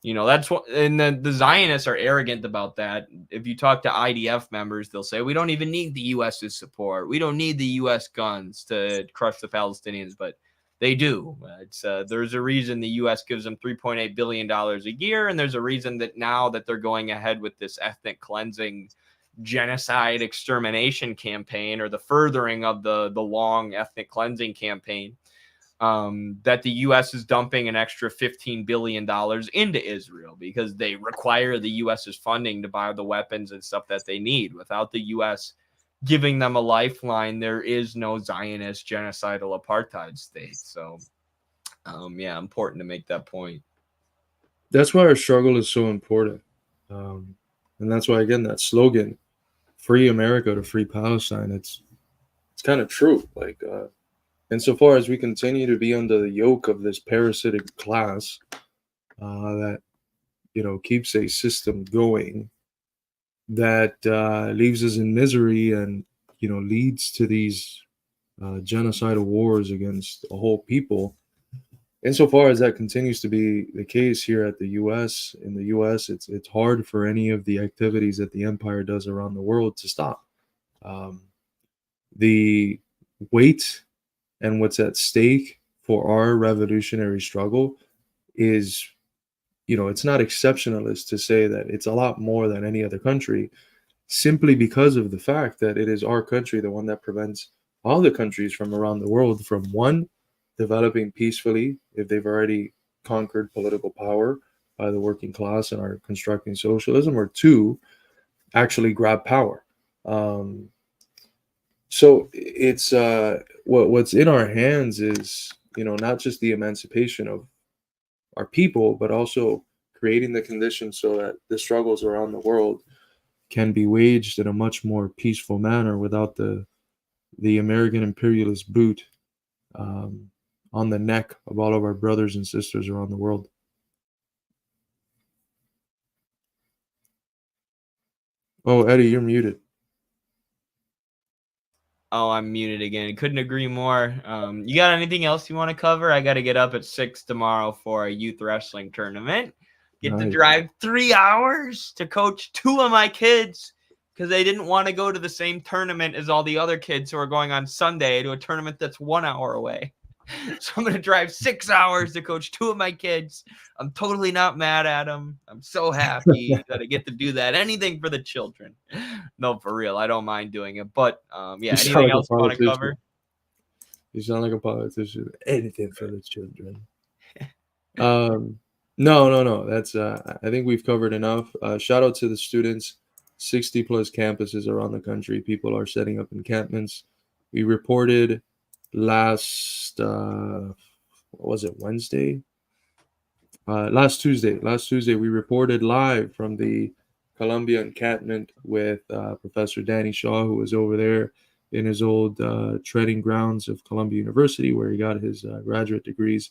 S1: you know that's what. And the Zionists are arrogant about that. If you talk to IDF members, they'll say we don't even need the U.S.'s support. We don't need the U.S. guns to crush the Palestinians, but they do. There's a reason the U.S. gives them $3.8 billion a year, and there's a reason that now that they're going ahead with this ethnic cleansing, genocide, extermination campaign, or the furthering of the long ethnic cleansing campaign, that the U.S. is dumping an extra $15 billion into Israel because they require the U.S.'s funding to buy the weapons and stuff that they need. Without the U.S. giving them a lifeline, there is no Zionist genocidal apartheid state. So, yeah, important to make that point.
S2: That's why our struggle is so important. And that's why, again, that slogan, free America to free Palestine, it's kind of true. Like, insofar as we continue to be under the yoke of this parasitic class that, you know, keeps a system going, that leaves us in misery and, you know, leads to these genocidal wars against a whole people. Insofar as that continues to be the case here at the U.S., in the U.S., it's hard for any of the activities that the empire does around the world to stop. The weight and what's at stake for our revolutionary struggle is, you know, it's not exceptionalist to say that it's a lot more than any other country, simply because of the fact that it is our country, the one that prevents all the countries from around the world from, one, developing peacefully if they've already conquered political power by the working class and are constructing socialism, or two, actually grab power. So it's what's in our hands is, you know, not just the emancipation of our people, but also creating the conditions so that the struggles around the world can be waged in a much more peaceful manner without the American imperialist boot on the neck of all of our brothers and sisters around the world. Oh, Eddie, you're muted.
S1: Oh, I'm muted again. Couldn't agree more. You got anything else you want to cover? I got to get up at 6 tomorrow for a youth wrestling tournament. Get to drive 3 hours to coach 2 of my kids because they didn't want to go to the same tournament as all the other kids who are going on Sunday to a tournament that's 1 hour away. So I'm going to drive 6 hours to coach 2 of my kids. I'm totally not mad at them. I'm so happy that I get to do that. Anything for the children. No, for real. I don't mind doing it. But yeah, anything else you want to cover?
S2: You sound like a politician. Anything for the children. No. That's I think we've covered enough. Shout out to the students. 60 plus campuses around the country. People are setting up encampments. We reported last Wednesday? Last Tuesday we reported live from the Columbia encampment with Professor Danny Shaw, who was over there in his old treading grounds of Columbia University, where he got his graduate degrees.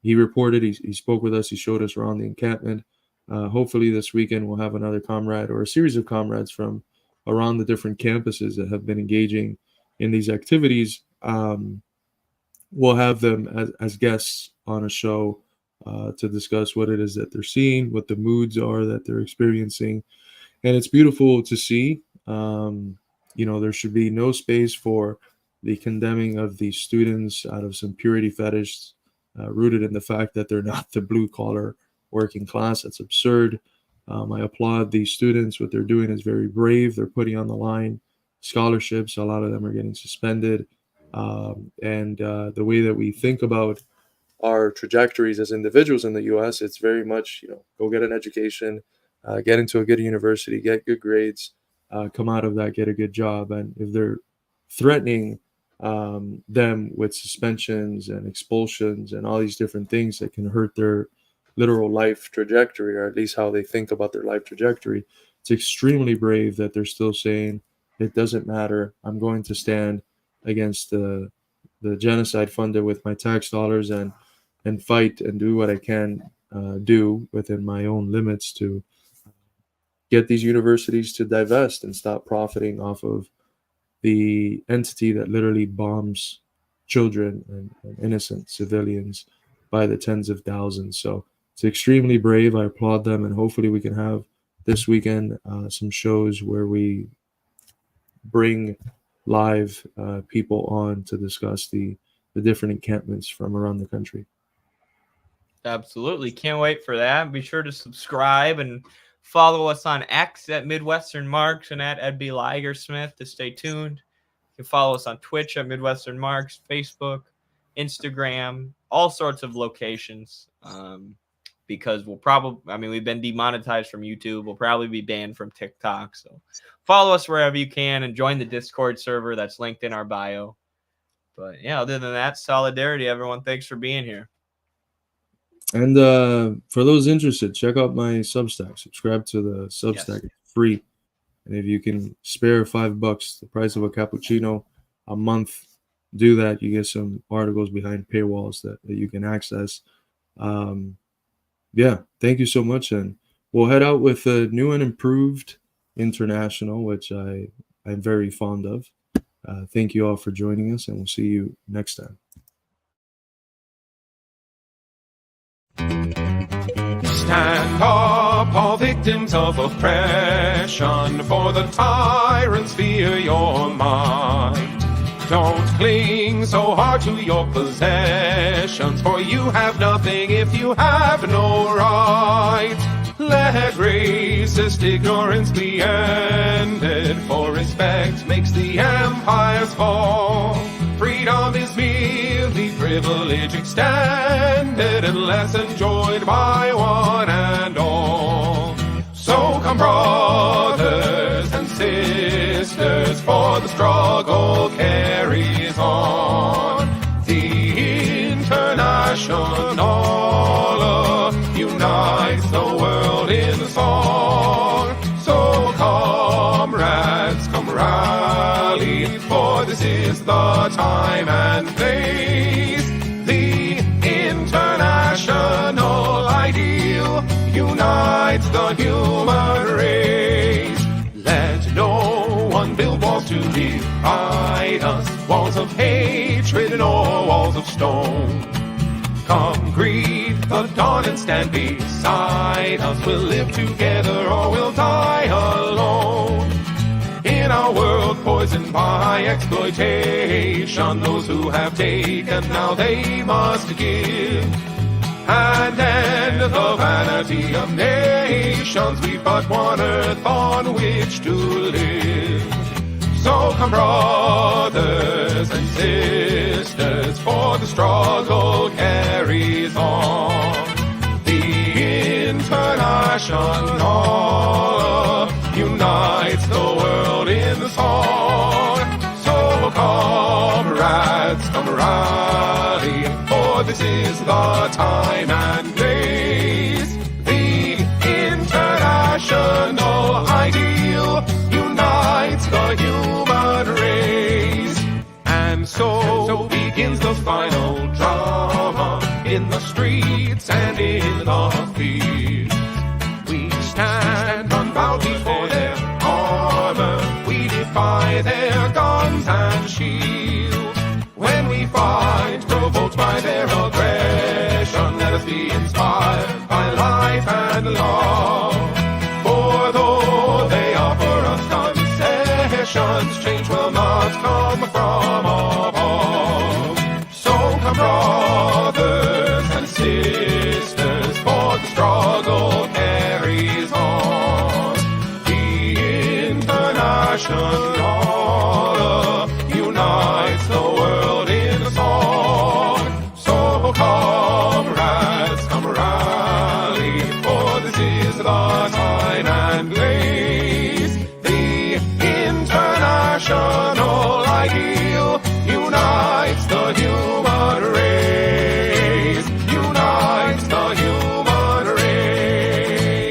S2: He reported, he spoke with us, he showed us around the encampment. Hopefully this weekend we'll have another comrade or a series of comrades from around the different campuses that have been engaging in these activities. We'll have them as guests on a show to discuss what it is that they're seeing, what the moods are that they're experiencing. And it's beautiful to see. There should be no space for the condemning of the students out of some purity fetish rooted in the fact that they're not the blue collar working class. That's absurd. I applaud these students. What they're doing is very brave. They're putting on the line scholarships. A lot of them are getting suspended. And the way that we think about our trajectories as individuals in the U.S., it's very much, go get an education, get into a good university, get good grades, come out of that, get a good job. And if they're threatening them with suspensions and expulsions and all these different things that can hurt their literal life trajectory, or at least how they think about their life trajectory, it's extremely brave that they're still saying, it doesn't matter. I'm going to stand against the genocide funded with my tax dollars and fight and do what I can do within my own limits to get these universities to divest and stop profiting off of the entity that literally bombs children and innocent civilians by the tens of thousands. So it's extremely brave. I applaud them, and hopefully we can have this weekend some shows where we bring live people on to discuss the different encampments from around the country.
S1: Absolutely. Can't wait for that. Be sure to subscribe and follow us on X at Midwestern Marks and at Ed B. Ligersmith to stay tuned. You can follow us on Twitch at Midwestern Marks, Facebook, Instagram, all sorts of locations. Because we've been demonetized from YouTube. We'll probably be banned from TikTok. So follow us wherever you can and join the Discord server that's linked in our bio. But yeah, other than that, solidarity, everyone. Thanks for being here.
S2: And for those interested, check out my Substack. Subscribe to the Substack. Yes. It's free. And if you can spare $5, the price of a cappuccino a month, do that. You get some articles behind paywalls that you can access. Yeah, thank you so much. And we'll head out with a new and improved International, which I'm very fond of. Thank you all for joining us, and we'll see you next time.
S10: Stand up, all victims of oppression, for the tyrants fear your might. Don't cling so hard to your possessions, for you have nothing if you have no right. Let racist ignorance be ended, for respect makes the empires fall. Freedom is merely privilege extended, unless enjoyed by one and all. So come, brothers and sisters, for the struggle carries on. The International unites the world in song. So comrades, come rally, for this is the time and place. The international ideal unites the human race. Let no one build walls to divide us, walls of hatred nor walls of stone. Come greet the dawn and stand beside us. We'll live together or we'll die alone. In our world poisoned by exploitation, those who have taken, now they must give. And end the vanity of nations, we've but one earth on which to live. So come brothers and sisters, for the struggle carries on. The International unites the world in the song. So comrades, come rally, for this is the time and place. The international ideal unites the human race. And so begins the final drama in the streets and in the fields. We stand unbowed before their armor, we defy their guns and shields. When we fight, provoked by their aggression, let us be inspired by life and love. For though they offer us concessions, change will not come from above. So come brothers and sisters, for the struggle carries on. The international